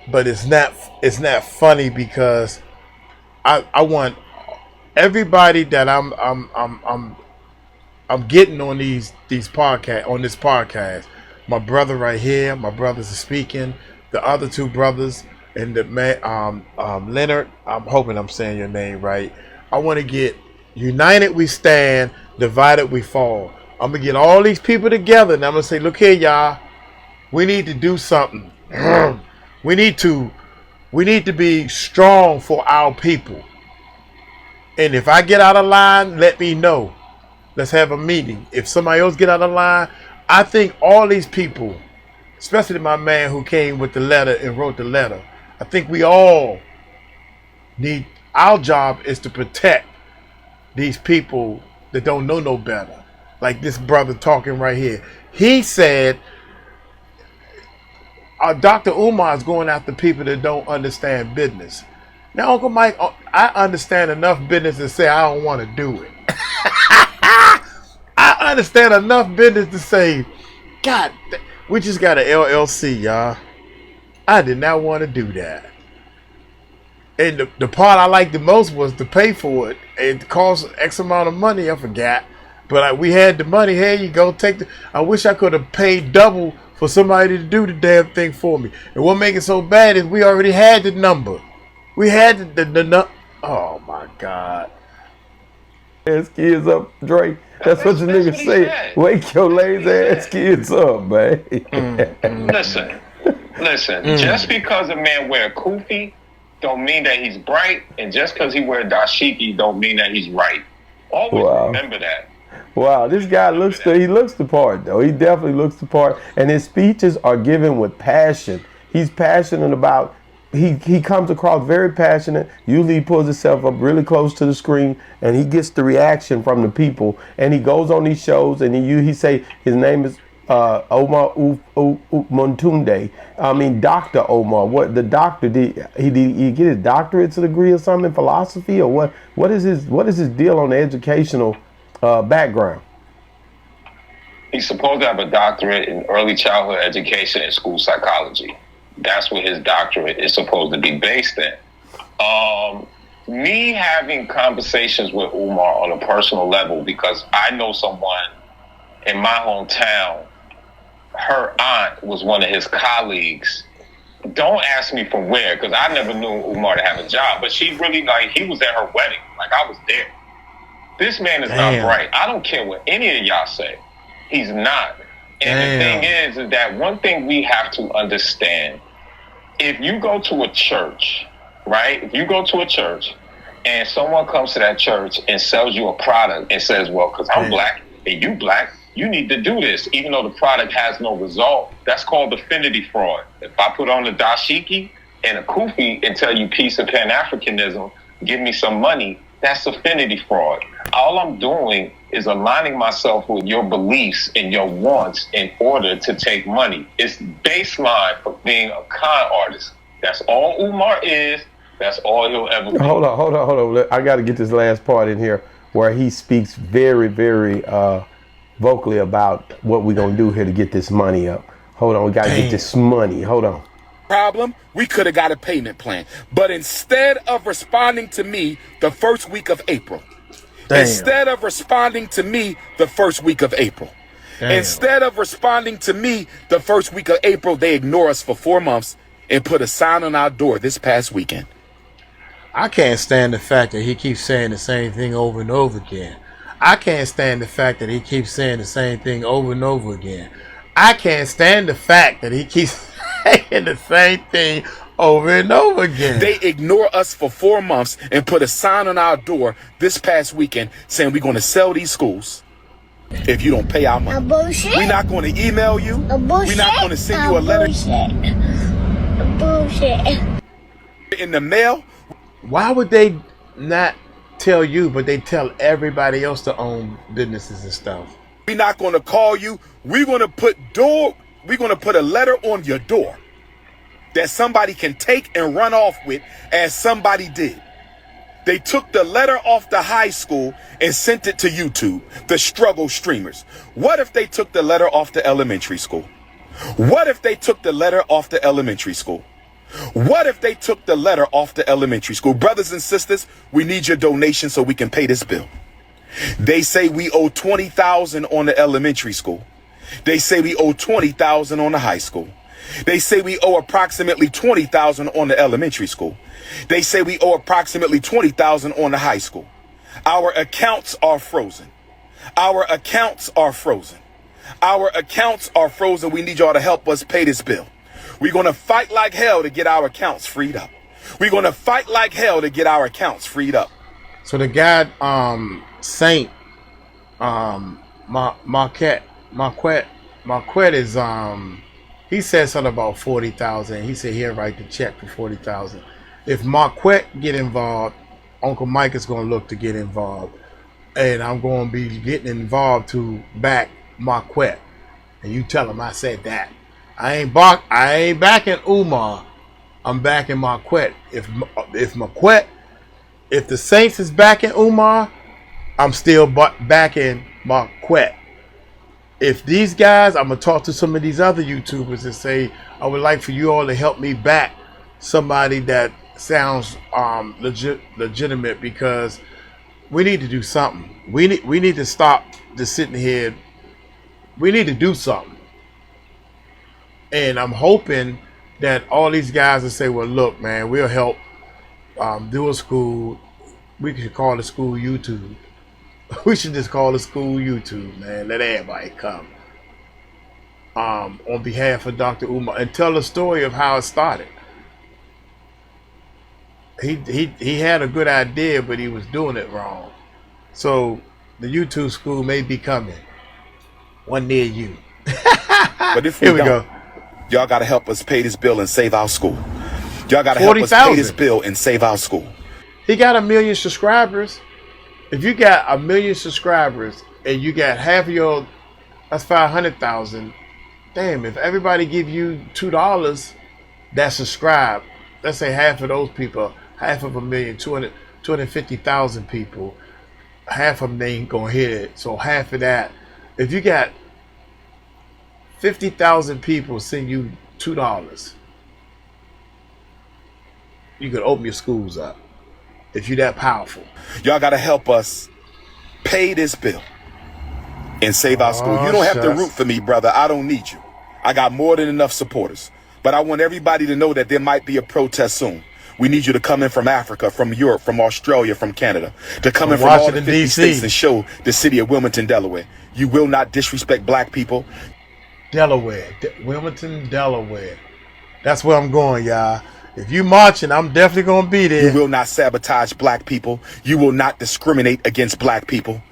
but it's not funny because I want everybody that I'm getting on these podcasts, on this podcast. My brother right here, my brothers are speaking. The other two brothers and the man, Leonard. I'm hoping I'm saying your name right. I want to get united we stand, divided we fall. I'm gonna get all these people together, and I'm gonna say, look here, y'all. We need to do something. We need to be strong for our people. And if I get out of line, let me know. Let's have a meeting. If somebody else get out of line, I think all these people, especially my man who came with the letter and wrote the letter, I think we all need, our job is to protect these people that don't know no better. Like this brother talking right here. He said, Dr. Umar is going after people that don't understand business. Now, Uncle Mike, I understand enough business to say I don't want to do it. I understand enough business to say, God, we just got an LLC, y'all. I did not want to do that. And the part I liked the most was to pay for it. It cost X amount of money, I forgot. But we had the money. Here you go. I wish I could have paid double for somebody to do the damn thing for me. And what makes it so bad is we already had the number. We had the number. Oh, my God. Ass kids up, Dre. That's what the nigga say. Wake your lazy ass kids up, man. Listen. Just because a man wear a kufi don't mean that he's bright, and just because he wear dashiki don't mean that he's right. Always remember that. Wow, this guy looks the part, though. He definitely looks the part, and his speeches are given with passion. He's passionate about. He comes across very passionate. Usually he pulls himself up really close to the screen, and he gets the reaction from the people. And he goes on these shows, and he say his name is Omar Montunde. I mean, Dr. Omar. What the doctor did he get his doctorate's degree or something in philosophy or what? What is his deal on the educational background? He's supposed to have a doctorate in early childhood education and school psychology. That's what his doctorate is supposed to be based in. Me having conversations with Umar on a personal level because I know someone in my hometown, her aunt was one of his colleagues. Don't ask me from where, because I never knew Umar to have a job, but she really, he was at her wedding. I was there. This man is not bright. I don't care what any of y'all say. He's not. And the thing is that one thing we have to understand, if you go to a church, right? If you go to a church and someone comes to that church and sells you a product and says, well, because I'm black and you black, you need to do this, even though the product has no result. That's called affinity fraud. If I put on a dashiki and a kufi and tell you peace and Pan-Africanism, give me some money, that's affinity fraud. All I'm doing is aligning myself with your beliefs and your wants in order to take money. It's baseline for being a con artist. That's all Umar is. That's all he'll ever be. Hold on. I got to get this last part in here where he speaks very, very vocally about what we're going to do here to get this money up. Hold on. We got to get this money. Hold on. Problem, we could have got a payment plan. But instead of responding to me the first week of April, they ignore us for 4 months and put a sign on our door this past weekend. I can't stand the fact that he keeps saying the same thing over and over again. I can't stand the fact that he keeps saying the same thing over and over again. I can't stand the fact that he keeps saying the same thing over and over again. They ignore us for 4 months and put a sign on our door this past weekend saying we're going to sell these schools if you don't pay our money. We're not going to email you. We're not going to send you a letter in the mail. Why would they not tell you, but they tell everybody else to own businesses and stuff? We're not going to call you. We're going to put a letter on your door that somebody can take and run off with, as somebody did. They took the letter off the high school and sent it to YouTube, the struggle streamers. What if they took the letter off the elementary school? What if they took the letter off the elementary school? What if they took the letter off the elementary school? Brothers and sisters, we need your donation so we can pay this bill. They say we owe $20,000 on the elementary school. They say we owe $20,000 on the high school. They say we owe approximately $20,000 on the elementary school. They say we owe approximately $20,000 on the high school. Our accounts are frozen. Our accounts are frozen. Our accounts are frozen. We need y'all to help us pay this bill. We're going to fight like hell to get our accounts freed up. We're going to fight like hell to get our accounts freed up. So the guy, Saint, Marquette is, he said something about 40,000. He said he'll write the check for 40,000. If Marquette get involved, Uncle Mike is going to look to get involved, and I'm going to be getting involved to back Marquette. And you tell him I said that. I ain't backing Umar. I'm backing Marquette. If the Saints is backing Umar, I'm still backing Marquette. If these guys, I'm going to talk to some of these other YouTubers and say, I would like for you all to help me back somebody that sounds legitimate, because we need to do something. We need to stop just sitting here. We need to do something. And I'm hoping that all these guys will say, well, look, man, we'll help do a school. We should call the school YouTube. We should just call the school YouTube, man. Let everybody come. On behalf of Dr. Umar, and tell the story of how it started. He had a good idea, but he was doing it wrong. So the YouTube school may be coming. One near you. But if we don't, y'all got to help us pay this bill and save our school. Y'all got to help us pay this bill and save our school. He got 1 million subscribers. If you got 1 million subscribers and you got half of your, that's 500,000. Damn, if everybody give you $2 that subscribe, let's say half of those people, half of 1 million, 250,000 people, half of them ain't gonna hit it. So half of that, if you got 50,000 people send you $2, you could open your schools up. If you're that powerful, y'all got to help us pay this bill and save our school. You don't have to root for me, brother. I don't need you. I got more than enough supporters. But I want everybody to know that there might be a protest soon. We need you to come in from Africa, from Europe, from Australia, from Canada, to come in from all the 50 states and show the city of Wilmington, Delaware. You will not disrespect black people. Delaware, Wilmington, Delaware. That's where I'm going, y'all. If you marching, I'm definitely going to be there. You will not sabotage black people. You will not discriminate against black people.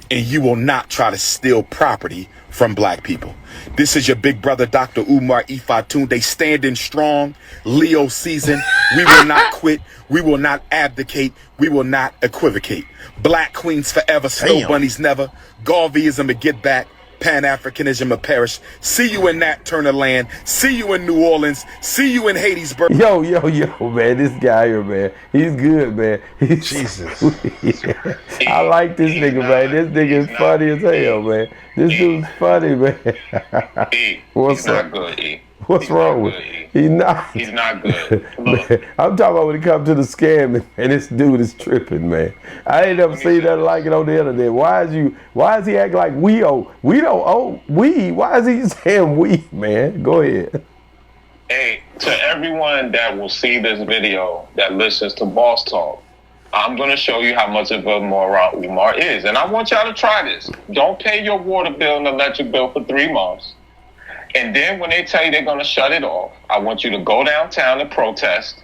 And you will not try to steal property from black people. This is your big brother, Dr. Umar Ifatunde, standing strong, Leo season. We will not quit. We will not abdicate. We will not equivocate. Black queens forever, snow bunnies never. Garveyism to get back. Pan-Africanism of perish. See you in Nat Turner land. See you in New Orleans. See you in Hattiesburg. Yo, man. This guy here, man. He's good, man. Jesus. I like this nigga, man. This nigga is funny as hell, man. This dude's funny, man. What's up? Not good, E. What's wrong with him? He's not good. Man, I'm talking about when it comes to the scamming, and this dude is tripping, man. I ain't never seen nothing like it on the internet. Why is he acting like we don't owe? Why is he saying we, man? Go ahead. Hey, to everyone that will see this video that listens to Boss Talk, I'm going to show you how much of a moron Umar is. And I want y'all to try this. Don't pay your water bill and electric bill for 3 months. And then when they tell you they're going to shut it off, I want you to go downtown and protest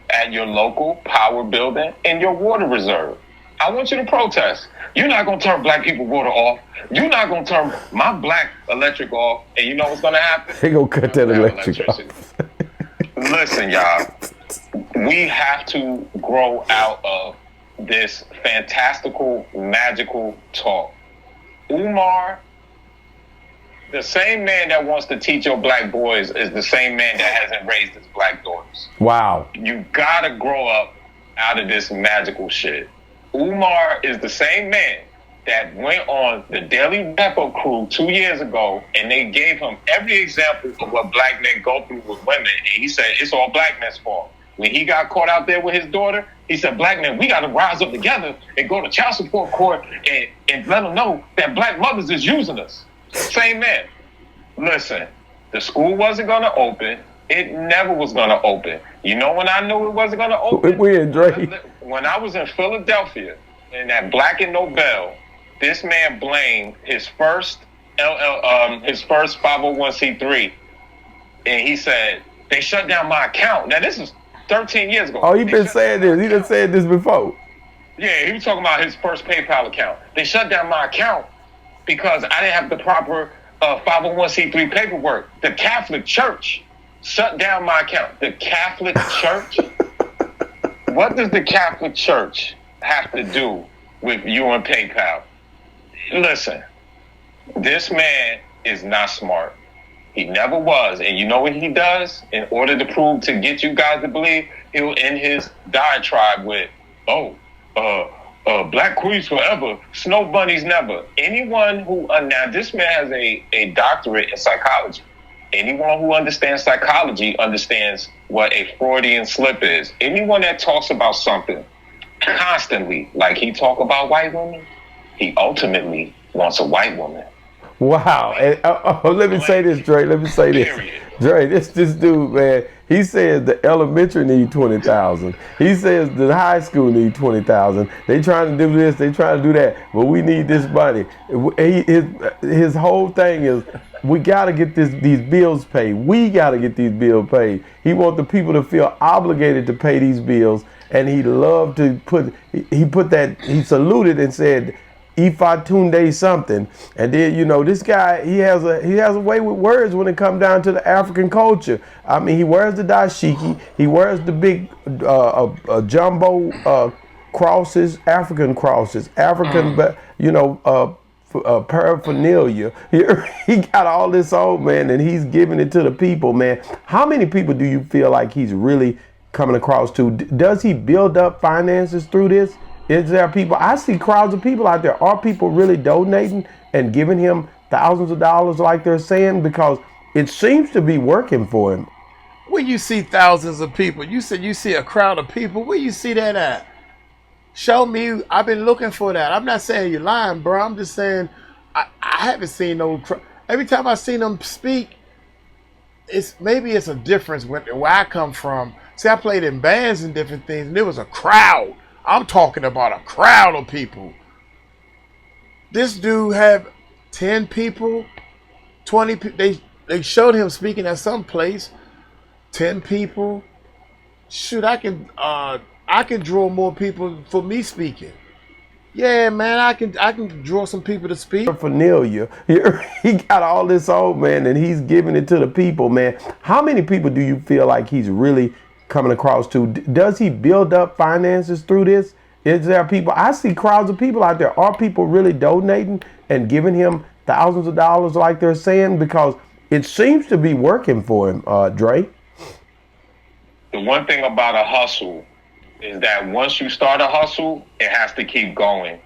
at your local power building in your water reserve. I want you to protest. You're not going to turn black people water off. You're not going to turn my black electric off. And you know what's going to happen? They going to cut that electric off. Listen, y'all, we have to grow out of this fantastical, magical talk. Umar, the same man that wants to teach your black boys is the same man that hasn't raised his black daughters. Wow. You gotta grow up out of this magical shit. Umar is the same man that went on the Daily Depot crew 2 years ago, and they gave him every example of what black men go through with women, and he said it's all black men's fault. When he got caught out there with his daughter, he said, black men, we got to rise up together and go to child support court and let them know that black mothers is using us. Same man. Listen, the school wasn't going to open. It never was going to open. You know when I knew it wasn't going to open? When I was in Philadelphia in that Black and Nobel, this man blamed his first 501c3, and he said, they shut down my account. Now, this is 13 years ago. Oh, he been saying this. He done said this before. Yeah, he was talking about his first PayPal account. They shut down my account because I didn't have the proper 501c3 paperwork. The Catholic Church shut down my account. The Catholic Church? What does the Catholic Church have to do with you and PayPal? Listen, this man is not smart. He never was. And you know what he does? In order to prove, to get you guys to believe, he'll end his diatribe with, black queens forever, snow bunnies never. Anyone who, now this man has a doctorate in psychology. Anyone who understands psychology understands what a Freudian slip is. Anyone that talks about something constantly, like he talk about white women, he ultimately wants a white woman. Wow. And, let me say this, Dre. Let me say this. Dre, this dude, man, he says the elementary need 20,000. He says the high school need 20,000. They trying to do this, they trying to do that, but we need this money. His whole thing is, we got to get these bills paid. We got to get these bills paid. He wants the people to feel obligated to pay these bills, and he loved to he saluted and said, Ifatunde something, and then this guy he has a way with words when it comes down to the African culture. I mean, he wears the dashiki, he wears the big jumbo crosses, African crosses, African paraphernalia. He got all this on, man, and he's giving it to the people, man. How many people do you feel like he's really coming across to? Does he build up finances through this? Is there people? I see crowds of people out there. Are people really donating and giving him thousands of dollars like they're saying? Because it seems to be working for him. Where you see thousands of people? You said you see a crowd of people. Where you see that at? Show me. I've been looking for that. I'm not saying you're lying, bro. I'm just saying I haven't seen no crowd. Every time I seen them speak, maybe it's a difference where I come from. See, I played in bands and different things, and there was a crowd. I'm talking about a crowd of people. This dude had 10 people, 20 people. They showed him speaking at some place. 10 people. Shoot, I can draw more people for me speaking. Yeah, man, I can draw some people to speak. Familiar. He got all this on, man, and he's giving it to the people, man. How many people do you feel like he's really coming across to? Does he build up finances through this? Is there people? I see crowds of people out there. Are people really donating and giving him thousands of dollars like they're saying? Because it seems to be working for him, Dre. The one thing about a hustle is that once you start a hustle, it has to keep going.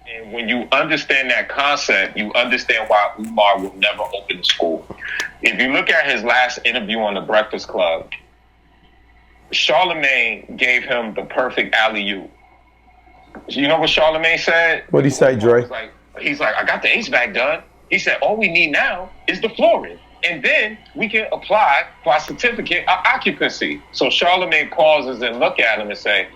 And when you understand that concept, you understand why Umar will never open the school. If you look at his last interview on The Breakfast Club, Charlemagne gave him the perfect alley-oop. You know what Charlemagne said? What'd he say, Dre? He's like, I got the HVAC done. He said, all we need now is the flooring. And then we can apply for a certificate of occupancy. So Charlemagne pauses and look at him and say,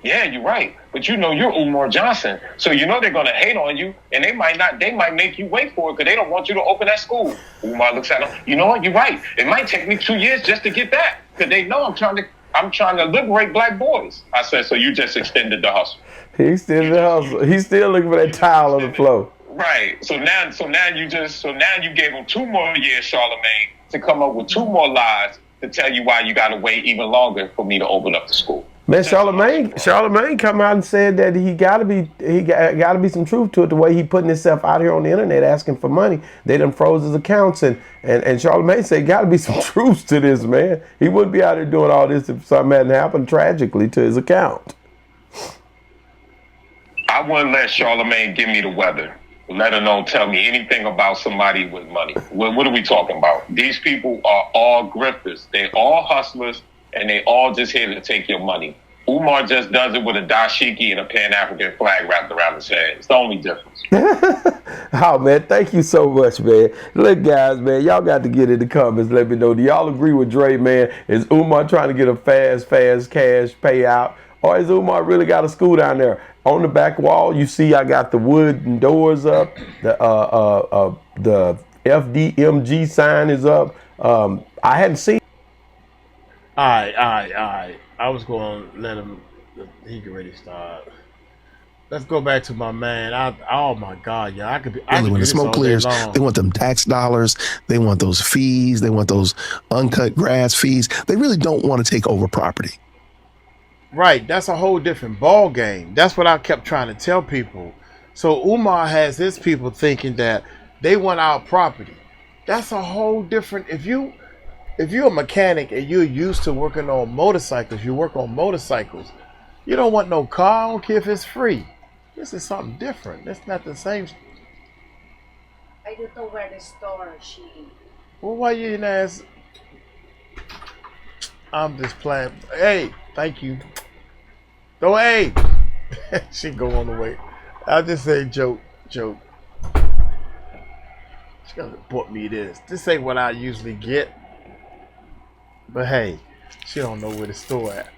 Yeah, you're right. But you know you're Umar Johnson. So you know they're gonna hate on you, and they might make you wait for it because they don't want you to open that school. Umar looks at him, you know what, you're right. It might take me 2 years just to get that. Because they know I'm trying to liberate black boys. I said, so you just extended the hustle. He extended the hustle. He's still looking for that tile on the floor. Right. So now you gave him 2 more years, Charlemagne, to come up with 2 more lies to tell you why you gotta wait even longer for me to open up the school. Man, Charlemagne come out and said that he gotta be some truth to it. The way he putting himself out here on the internet asking for money, they done froze his accounts, and Charlemagne said gotta be some truth to this, man. He wouldn't be out here doing all this if something hadn't happened tragically to his account. I wouldn't let Charlemagne give me the weather. Let alone tell me anything about somebody with money. What are we talking about? These people are all grifters. They all hustlers. And they all just here to take your money. Umar just does it with a dashiki and a Pan-African flag wrapped around his head. It's the only difference. Oh, man, thank you so much, man. Look, guys, man, y'all got to get in the comments. Let me know. Do y'all agree with Dre, man? Is Umar trying to get a fast cash payout? Or is Umar really got a school down there? On the back wall, you see I got the wooden doors up. The FDMG sign is up. I hadn't seen. All right. I was going to let him. He can already start. Let's go back to my man. Oh my God, yeah, I could be. Really, when the smoke clears, they want them tax dollars. They want those fees. They want those uncut grass fees. They really don't want to take over property. Right, that's a whole different ball game. That's what I kept trying to tell people. So Umar has his people thinking that they want our property. That's a whole different. If you're a mechanic and you're used to working on motorcycles, you work on motorcycles. You don't want no car. I don't care if it's free. This is something different. It's not the same. I don't know where the store she. Well, why you didn't ask? I'm just playing. Hey, thank you. Don't hey. She go on the way. I'll just say joke. She gotta report me this. This ain't what I usually get. But hey, she don't know where the store at.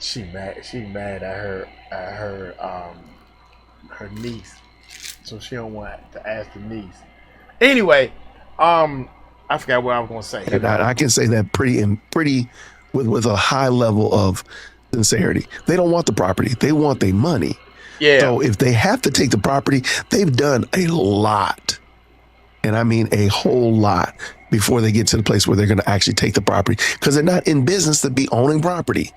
She mad at her niece. So she don't want to ask the niece. Anyway, I forgot what I was gonna say. And I can say that pretty with a high level of sincerity. They don't want the property. They want their money. Yeah. So if they have to take the property, they've done a lot. And I mean a whole lot before they get to the place where they're going to actually take the property, because they're not in business to be owning property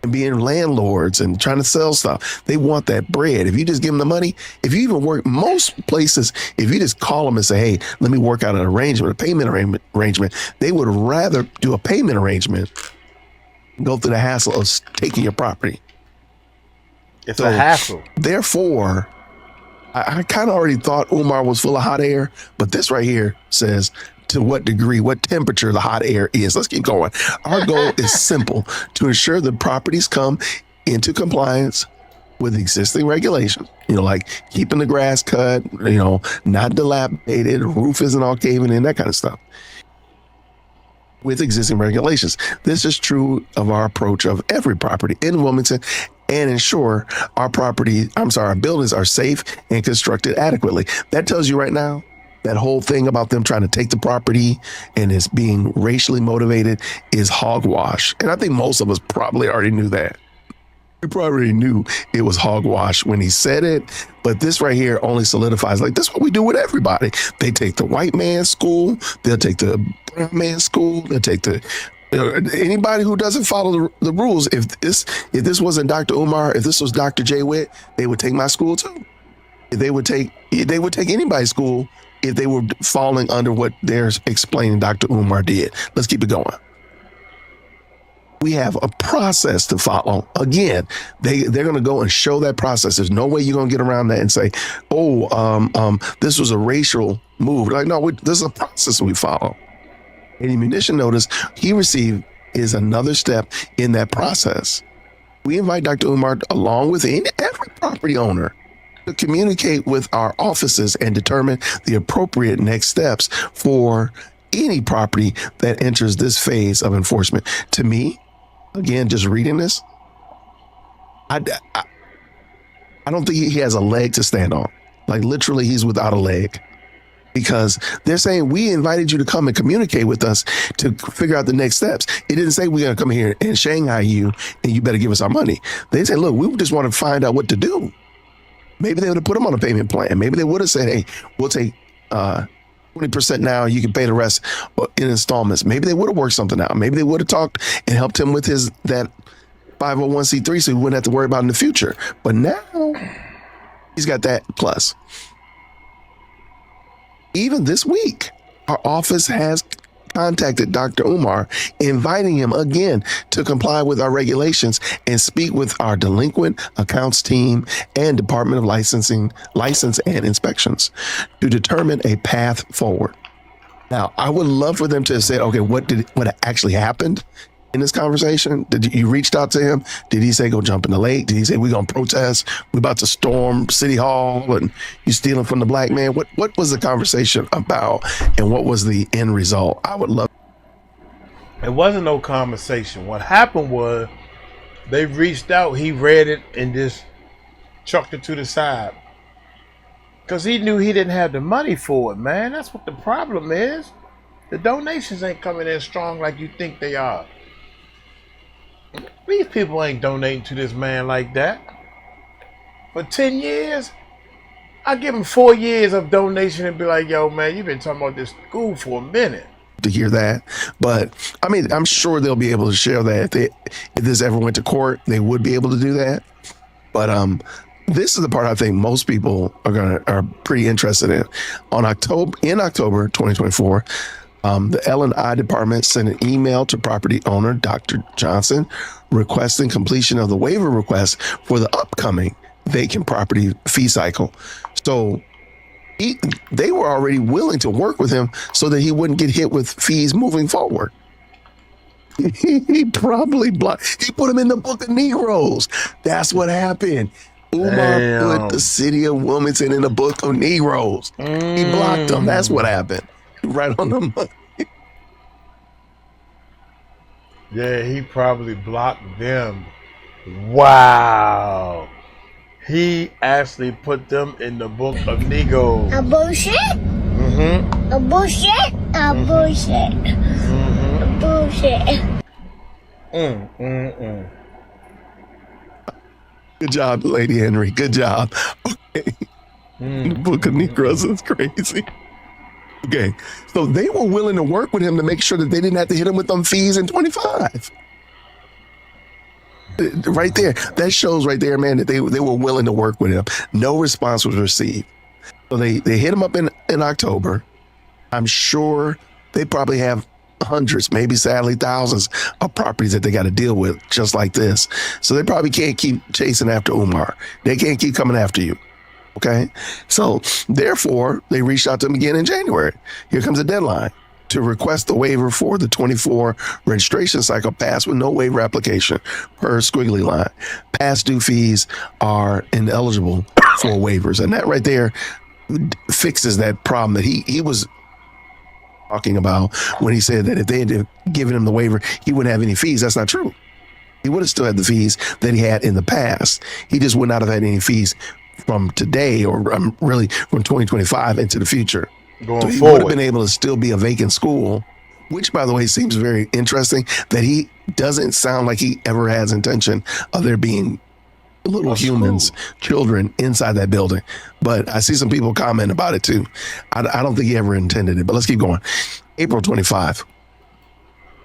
and being landlords and trying to sell stuff. They want that bread. If you just give them the money, if you even work most places, if you just call them and say, hey, let me work out an arrangement, a payment arrangement, they would rather do a payment arrangement and go through the hassle of taking your property. It's a hassle. Therefore, I kind of already thought Umar was full of hot air, but this right here says to what degree, what temperature the hot air is. Let's keep going. Our goal is simple: to ensure that properties come into compliance with existing regulations. Like keeping the grass cut, not dilapidated, roof isn't all caving in, that kind of stuff. With existing regulations. This is true of our approach of every property in Wilmington, and ensure our buildings are safe and constructed adequately. That tells you right now, that whole thing about them trying to take the property and it's being racially motivated is hogwash. And I think most of us probably already knew that. We probably already knew it was hogwash when he said it, but this right here only solidifies, like, this is what we do with everybody. They take the white man's school, they'll take the brown man's school, they'll take the anybody who doesn't follow the rules. If this wasn't Dr. Umar, if this was Dr. J. Witt, they would take my school too. They would take anybody's school if they were falling under what they're explaining Dr. Umar did. Let's keep it going. We have a process to follow. Again, they're going to go and show that process. There's no way you're going to get around that and say, this was a racial move. Like, no, this is a process we follow. Any munition notice he received is another step in that process. We invite Dr. Umar, along with every property owner, to communicate with our offices and determine the appropriate next steps for any property that enters this phase of enforcement. To me, again, just reading this, I don't think he has a leg to stand on. Like literally, he's without a leg. Because they're saying we invited you to come and communicate with us to figure out the next steps. It didn't say we're going to come here and Shanghai you and you better give us our money. They said, look, we just want to find out what to do. Maybe they would have put them on a payment plan. Maybe they would have said, hey, we'll take 20% now. You can pay the rest in installments. Maybe they would have worked something out. Maybe they would have talked and helped him with that 501c3 so he wouldn't have to worry about it in the future. But now he's got that plus. Even this week, our office has contacted Dr. Umar, inviting him again to comply with our regulations and speak with our delinquent accounts team and Department of License and Inspections to determine a path forward. Now, I would love for them to say, okay, what actually happened in this conversation? Did you reached out to him? Did he say go jump in the lake? Did he say we're gonna protest? We're about to storm City Hall and you stealing from the black man? What was the conversation about and what was the end result? I would love. It wasn't no conversation. What happened was they reached out, he read it and just chucked it to the side. Because he knew he didn't have the money for it, man. That's what the problem is. The donations ain't coming in strong like you think they are. These people ain't donating to this man like that. For 10 years, I give him 4 years of donation and be like, yo, man, you've been talking about this school for a minute. To hear that. But I mean, I'm sure they'll be able to share that. If this ever went to court, they would be able to do that. But this is the part I think most people are pretty interested in. In October 2024, the L&I department sent an email to property owner, Dr. Johnson, requesting completion of the waiver request for the upcoming vacant property fee cycle. So they were already willing to work with him so that he wouldn't get hit with fees moving forward. He probably he put him in the book of Negroes. That's what happened. Umar put the city of Wilmington in the book of Negroes. He blocked them. That's what happened. Right on the money. Yeah, he probably blocked them. Wow. He actually put them in the book of Negroes. A bullshit? Mm-hmm. A bullshit? A bullshit. Mm-hmm. A bullshit. Good job, Lady Henry. Good job. Okay. The book of Negroes is crazy. Okay, so they were willing to work with him to make sure that they didn't have to hit him with them fees in 25. Right there, that shows right there, man, that they were willing to work with him. No response was received. So they hit him up in October. I'm sure they probably have hundreds, maybe sadly thousands of properties that they got to deal with just like this. So they probably can't keep chasing after Umar. They can't keep coming after you. Okay, so therefore, they reached out to him again in January. Here comes a deadline to request the waiver for the 24 registration cycle pass with no waiver application per squiggly line. Past due fees are ineligible for waivers. And that right there fixes that problem that he was talking about when he said that if they had given him the waiver, he wouldn't have any fees. That's not true. He would have still had the fees that he had in the past. He just would not have had any fees from today or really from 2025 into the future. Going so he forward, would have been able to still be a vacant school, which, by the way, seems very interesting that he doesn't sound like he ever has intention of there being little humans, children inside that building. But I see some people comment about it too. I don't think he ever intended it, but let's keep going. April 25,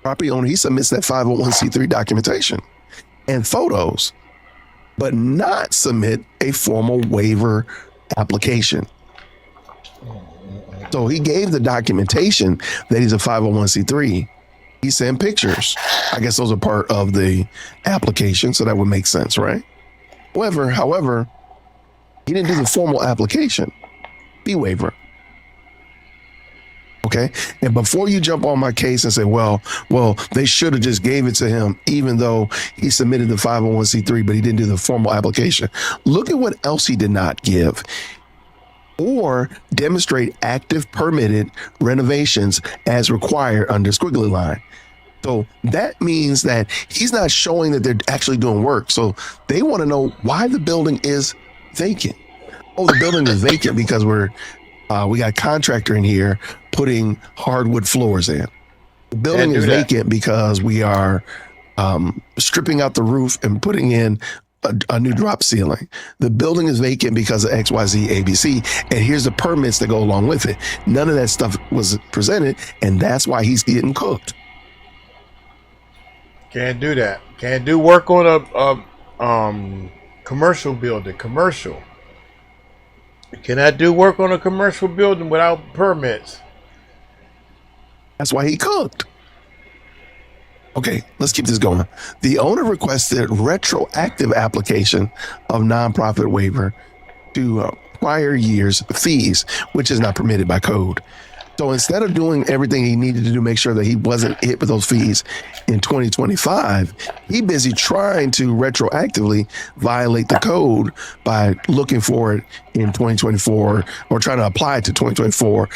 property owner, he submits that 501c3 documentation and photos, but not submit a formal waiver application. So he gave the documentation that he's a 501c3. He sent pictures. I guess those are part of the application, so that would make sense, right? However, he didn't do the formal application, fee waiver. Okay, and before you jump on my case and say, well, they should have just gave it to him, even though he submitted the 501c3, but he didn't do the formal application. Look at what else he did not give. Or demonstrate active permitted renovations as required under squiggly line. So that means that he's not showing that they're actually doing work. So they want to know why the building is vacant. Oh, the building is vacant because we got a contractor in here putting hardwood floors in. The building is vacant because we are stripping out the roof and putting in a new drop ceiling. The building is vacant because of XYZ ABC, and here's the permits that go along with it. None of that stuff was presented, and that's why he's getting cooked. Can't do that. Can't do work on a commercial building. Commercial. Cannot do work on a commercial building without permits. That's why he cooked. Okay, let's keep this going. The owner requested retroactive application of nonprofit waiver to prior year's fees, which is not permitted by code. So instead of doing everything he needed to do, make sure that he wasn't hit with those fees in 2025, he busy trying to retroactively violate the code by looking for it in 2024 or trying to apply it to 2024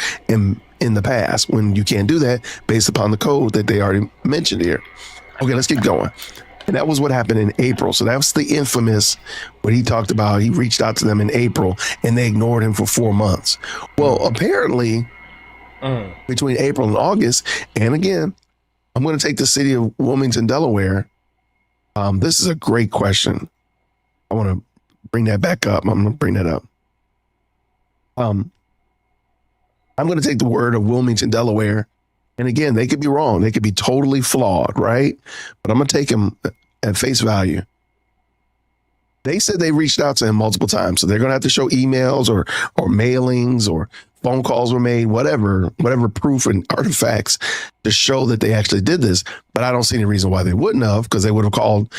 in the past, when you can't do that based upon the code that they already mentioned here. Okay, let's keep going. And that was what happened in April. So that was the infamous, what he talked about. He reached out to them in April and they ignored him for 4 months. Well, apparently between April and August, and again, I'm going to take the city of Wilmington, Delaware. This is a great question. I want to bring that back up. I'm going to bring that up. I'm going to take the word of Wilmington, Delaware. And again, they could be wrong. They could be totally flawed, right? But I'm going to take them at face value. They said they reached out to him multiple times. So they're going to have to show emails or mailings or phone calls were made, whatever proof and artifacts to show that they actually did this. But I don't see any reason why they wouldn't have, because they would have called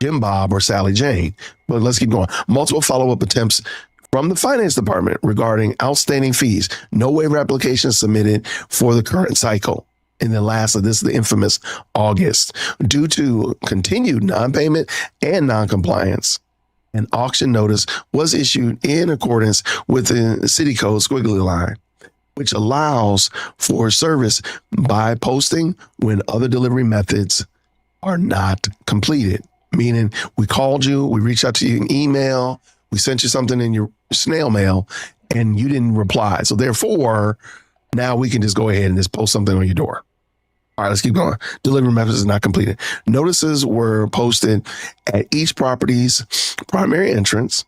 Jim Bob or Sally Jane. But let's keep going. Multiple follow-up attempts from the finance department regarding outstanding fees. No waiver applications submitted for the current cycle. And then lastly, this is the infamous August. Due to continued non-payment and non-compliance, an auction notice was issued in accordance with the city code squiggly line, which allows for service by posting when other delivery methods are not completed. Meaning we called you, we reached out to you in email, we sent you something in your snail mail and you didn't reply. So therefore, now we can just go ahead and just post something on your door. All right, let's keep going. Delivery methods is not completed. Notices were posted at each property's primary entrance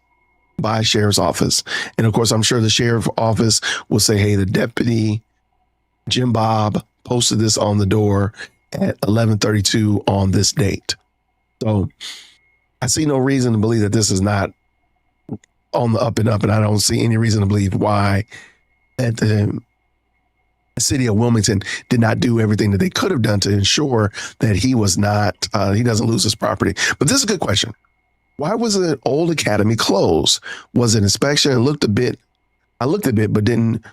by sheriff's office. And of course, I'm sure the sheriff's office will say, hey, the deputy Jim Bob posted this on the door at 11:32 on this date. So I see no reason to believe that this is not on the up and up, and I don't see any reason to believe why that the city of Wilmington did not do everything that they could have done to ensure that he was not, he doesn't lose his property. But this is a good question. Why was an old academy closed? Was it inspection? I looked a bit, but didn't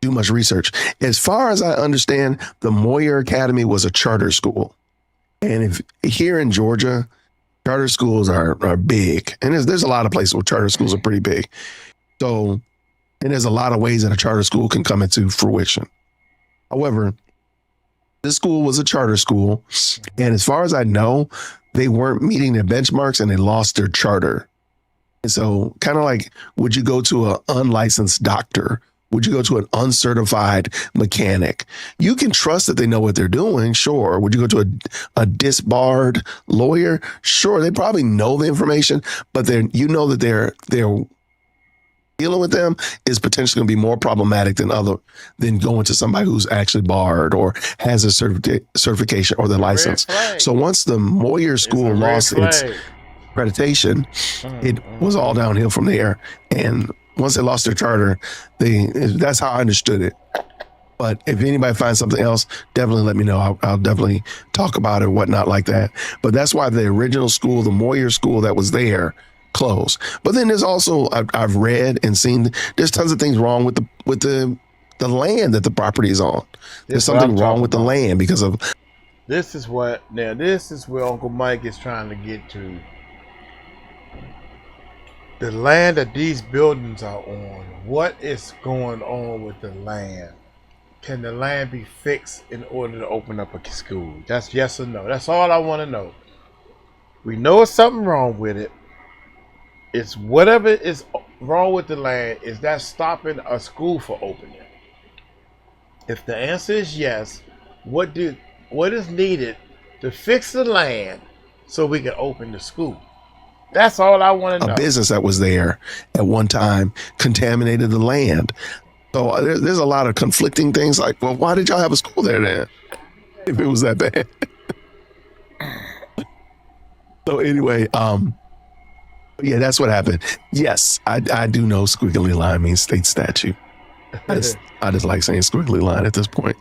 do much research. As far as I understand, the Moyer Academy was a charter school. And if here in Georgia, charter schools are big, and there's a lot of places where charter schools are pretty big. So, and there's a lot of ways that a charter school can come into fruition. However, this school was a charter school, and as far as I know, they weren't meeting their benchmarks and they lost their charter. And so, kind of like, would you go to an unlicensed doctor? Would you go to an uncertified mechanic? You can trust that they know what they're doing, sure. Would you go to a disbarred lawyer? Sure, they probably know the information, but you know that they're dealing with them is potentially going to be more problematic than going to somebody who's actually barred or has a certification or the license. So once the Moyer School lost its accreditation, it was all downhill from there. And once they lost their charter, that's how I understood it. But if anybody finds something else, definitely let me know. I'll definitely talk about it, whatnot like that. But that's why the original school, the Moyer School that was there, closed. But then there's also, I've read and seen, there's tons of things wrong with the land that the property is on. There's something wrong with the land because of. This is where Uncle Mike is trying to get to. The land that these buildings are on, what is going on with the land? Can the land be fixed in order to open up a school? That's yes or no. That's all I want to know. We know it's something wrong with it. It's whatever is wrong with the land. Is that stopping a school from opening? If the answer is yes, what is needed to fix the land so we can open the school? That's all I want to know. A business that was there at one time contaminated the land. So there's a lot of conflicting things like, well, why did y'all have a school there then? If it was that bad. So anyway, yeah, that's what happened. Yes, I do know squiggly line means state statute. I just like saying squiggly line at this point.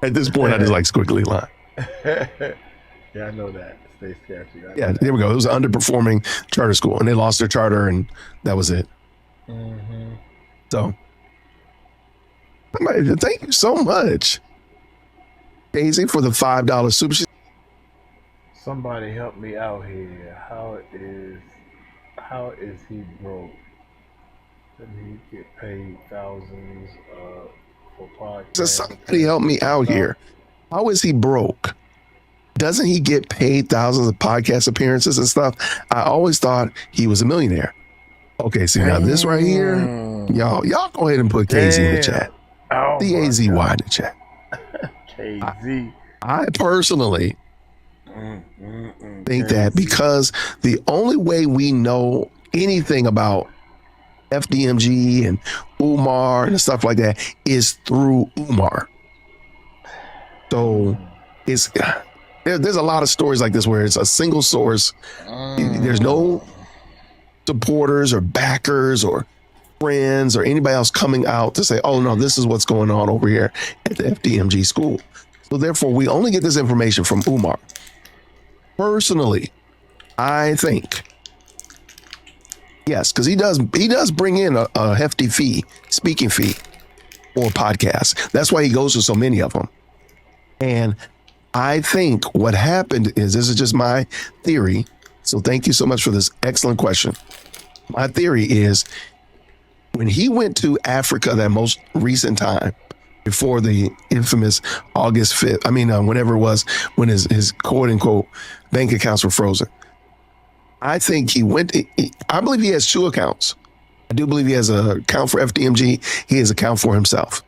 At this point, I just like squiggly line. Yeah, I know that. State statute. Yeah, there we go. It was an underperforming charter school, and they lost their charter, and that was it. Mm-hmm. So, thank you so much, Daisy, for the $5 super. Somebody help me out here. How is he broke? Didn't he get paid thousands for podcasts? So somebody help me out here. How is he broke? Doesn't he get paid thousands of podcast appearances and stuff? I always thought he was a millionaire. Okay, see now this right here, y'all go ahead and put KZ in the chat. Oh, DAZY in the chat. KZ. I personally think that because the only way we know anything about FDMG and Umar and stuff like that is through Umar. So there's a lot of stories like this where it's a single source. There's no supporters or backers or friends or anybody else coming out to say, oh no, this is what's going on over here at the FDMG school. So therefore we only get this information from Umar. Personally, I think, yes, because he does bring in a hefty fee, speaking fee for podcasts. That's why he goes to so many of them. And I think what happened is, this is just my theory, so thank you so much for this excellent question. My theory is when he went to Africa that most recent time, before the infamous August 5th, whenever it was, when his quote unquote bank accounts were frozen. I think I believe he has two accounts. I do believe he has an account for FDMG. He has an account for himself,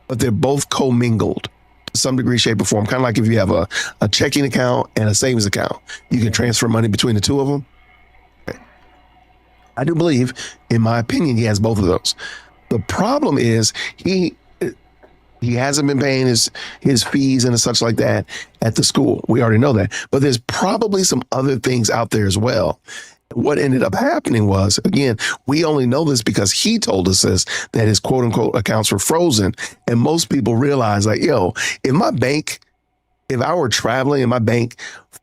but they're both commingled to some degree, shape, or form. Kind of like if you have a checking account and a savings account, you can transfer money between the two of them. Okay. I do believe, in my opinion, he has both of those. The problem is he hasn't been paying his fees and such like that at the school. We already know that. But there's probably some other things out there as well. What ended up happening was, again, we only know this because he told us this, that his quote unquote accounts were frozen. And most people realize, like, if I were traveling and my bank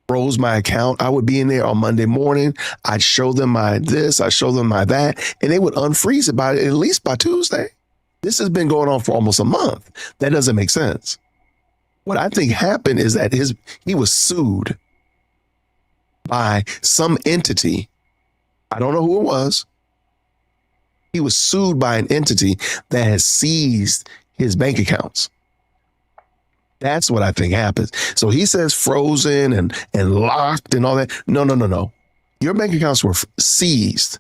froze my account, I would be in there on Monday morning. I'd show them my this, I'd show them my that, and they would unfreeze it at least by Tuesday. This has been going on for almost a month. That doesn't make sense. What I think happened is that he was sued by some entity. I don't know who it was. He was sued by an entity that has seized his bank accounts. That's what I think happens. So he says frozen and locked and all that. No. Your bank accounts were seized.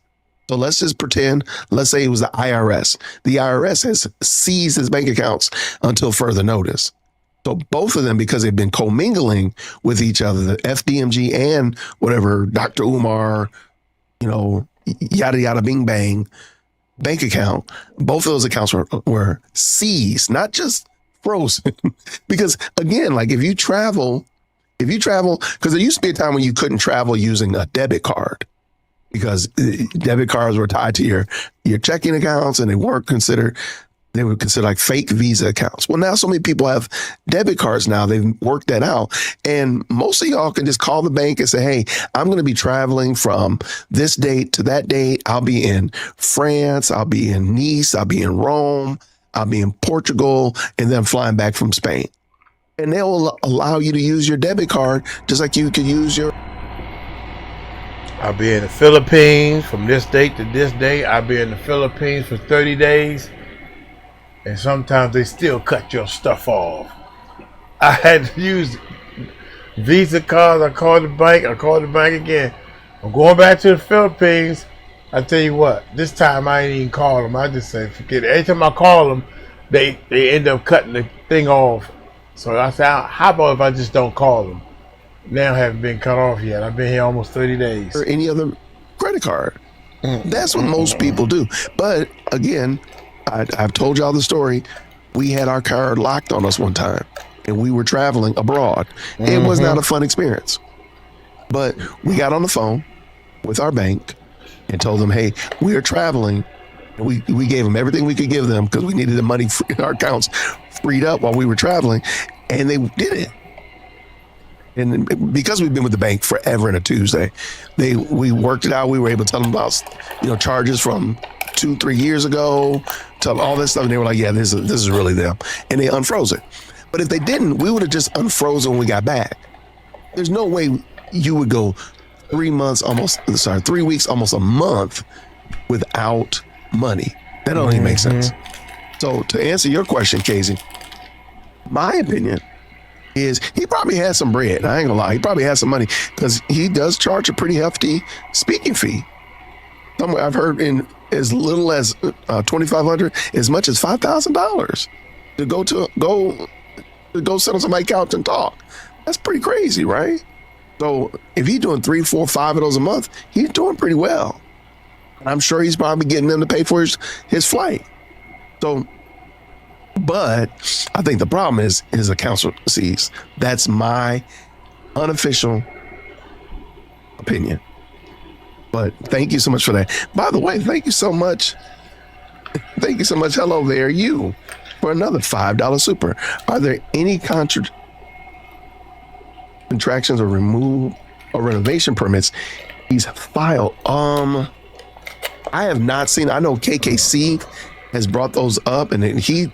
So let's just pretend, let's say it was the IRS. The IRS has seized his bank accounts until further notice. So both of them, because they've been commingling with each other, the FDMG and whatever, Dr. Umar, yada, yada, bing, bang, bank account, both of those accounts were seized, not just frozen. Because again, like if you travel, because there used to be a time when you couldn't travel using a debit card, because debit cards were tied to your checking accounts and they were considered like fake Visa accounts. Well, now so many people have debit cards now. They've worked that out. And most of y'all can just call the bank and say, hey, I'm going to be traveling from this date to that date. I'll be in France. I'll be in Nice. I'll be in Rome. I'll be in Portugal. And then flying back from Spain. And they'll allow you to use your debit card just like you could use your... I'll be in the Philippines from this date to this date. I'll be in the Philippines for 30 days. and sometimes they still cut your stuff off. I had to use Visa cards. I called the bank again. I'm going back to the Philippines. I tell you what, this time I ain't even call them. I just say forget it. Every time I call them, they end up cutting the thing off. So I said, how about if I just don't call them? Now I haven't been cut off yet. I've been here almost 30 days. Or any other credit card. That's what most people do. But again, I've told y'all the story. We had our card locked on us one time, and we were traveling abroad. It was not a fun experience. But we got on the phone with our bank and told them, hey, we are traveling. And we gave them everything we could give them because we needed the money, our accounts freed up while we were traveling. And they did it. And because we've been with the bank forever and a Tuesday, we worked it out. We were able to tell them about, charges from 2-3 years ago, tell them all this stuff. And they were like, yeah, this is really them. And they unfroze it. But if they didn't, we would have just unfrozen when we got back. There's no way you would go 3 weeks, almost a month without money. That don't even make sense. So to answer your question, Casey, my opinion is he probably has some bread. I ain't gonna lie. He probably has some money because he does charge a pretty hefty speaking fee. Somewhere I've heard in as little as $2,500, as much as $5,000 to go sit on somebody's couch and talk. That's pretty crazy, right? So if he's doing 3, 4, 5 of those a month, he's doing pretty well. And I'm sure he's probably getting them to pay for his flight. So, but I think the problem is his accounts were seized. That's my unofficial opinion. But thank you so much for that. By the way, thank you so much. Thank you so much. Hello there, you, for another $5 super. Are there any contractions or remove or renovation permits he's filed? I have not seen. I know KKC has brought those up, and he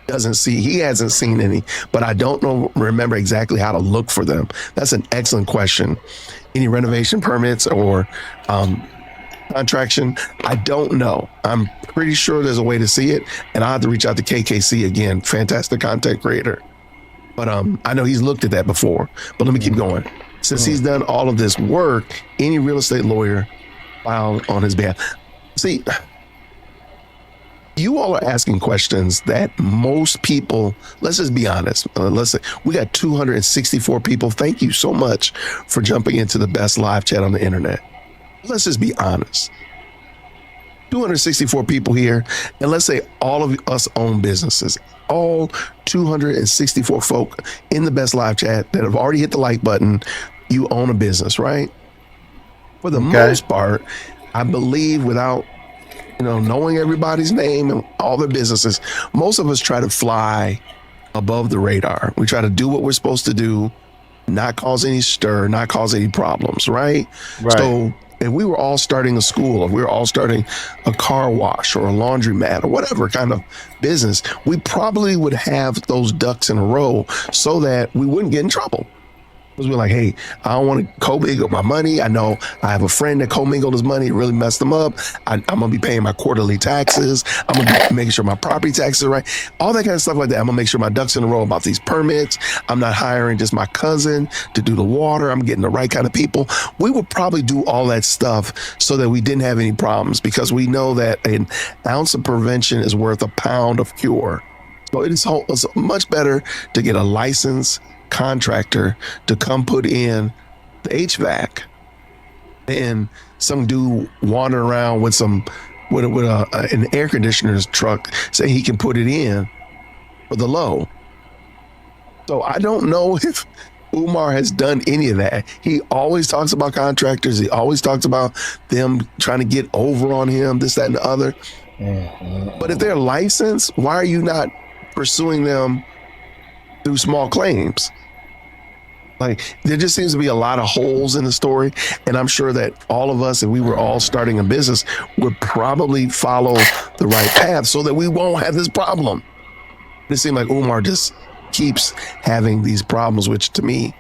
hasn't seen any, but I don't remember exactly how to look for them. That's an excellent question. Any renovation permits or contraction? I don't know. I'm pretty sure there's a way to see it, and I'll have to reach out to KKC again. Fantastic content creator. But I know he's looked at that before. But let me keep going. Since he's done all of this work, any real estate lawyer filed on his behalf. See, you all are asking questions that most people, let's just be honest. Let's say we got 264 people. Thank you so much for jumping into the best live chat on the internet. Let's just be honest. 264 people here, and let's say all of us own businesses. All 264 folk in the best live chat that have already hit the like button, you own a business, right? For the most part, I believe without knowing everybody's name and all their businesses, most of us try to fly above the radar. We try to do what we're supposed to do, not cause any stir, not cause any problems, right? So if we were all starting a school, if we were all starting a car wash or a laundromat or whatever kind of business, we probably would have those ducks in a row so that we wouldn't get in trouble. Because we're like, hey, I don't want to commingle my money. I know I have a friend that commingled his money. It really messed him up. I'm going to be paying my quarterly taxes. I'm going to be making sure my property taxes are right. All that kind of stuff like that. I'm going to make sure my ducks in a row about these permits. I'm not hiring just my cousin to do the water. I'm getting the right kind of people. We would probably do all that stuff so that we didn't have any problems, because we know that an ounce of prevention is worth a pound of cure. So it's much better to get a licensed contractor to come put in the HVAC and some dude wandering around with an air conditioner's truck saying he can put it in for the low. So I don't know if Umar has done any of that. He always talks about contractors. He always talks about them trying to get over on him, this, that, and the other. But if they're licensed, why are you not pursuing them through small claims? Like, there just seems to be a lot of holes in the story, and I'm sure that all of us, if we were all starting a business, would probably follow the right path so that we won't have this problem. It seems like Umar just keeps having these problems, which to me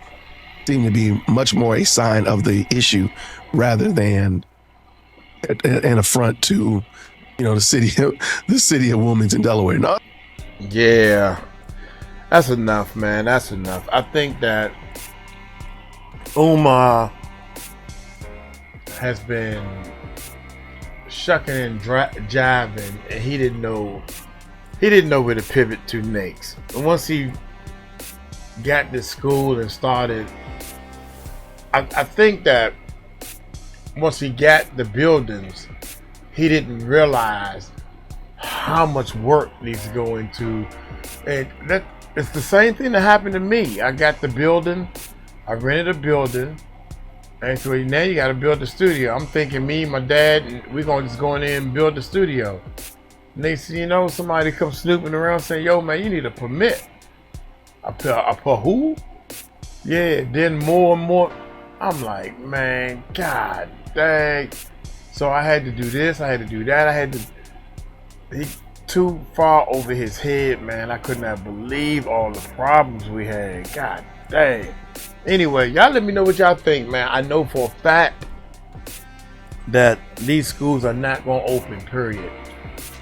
seem to be much more a sign of the issue rather than an affront to, the city of Wilmington, Delaware. No. Yeah, that's enough, man. That's enough. I think that Umar has been shucking and jiving, and he didn't know where to pivot to next. And once he got to school and started, I think that once he got the buildings, he didn't realize how much work needs to go into, and that it's the same thing that happened to me. I got the building, I rented a building, and so now you got to build the studio. I'm thinking me and my dad, we're gonna just go in there and build the studio. Next thing you know, somebody comes snooping around saying, "Yo, man, you need a permit." I put who? Yeah. Then more and more, I'm like, man, God dang. So I had to do this, I had to do that, he too far over his head, man. I could not believe all the problems we had. God dang. Anyway, y'all let me know what y'all think, man. I know for a fact that these schools are not gonna open, period.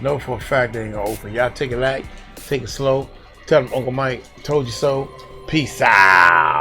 Know for a fact they ain't gonna open. Y'all take it light, take it slow. Tell them Uncle Mike told you so. Peace out.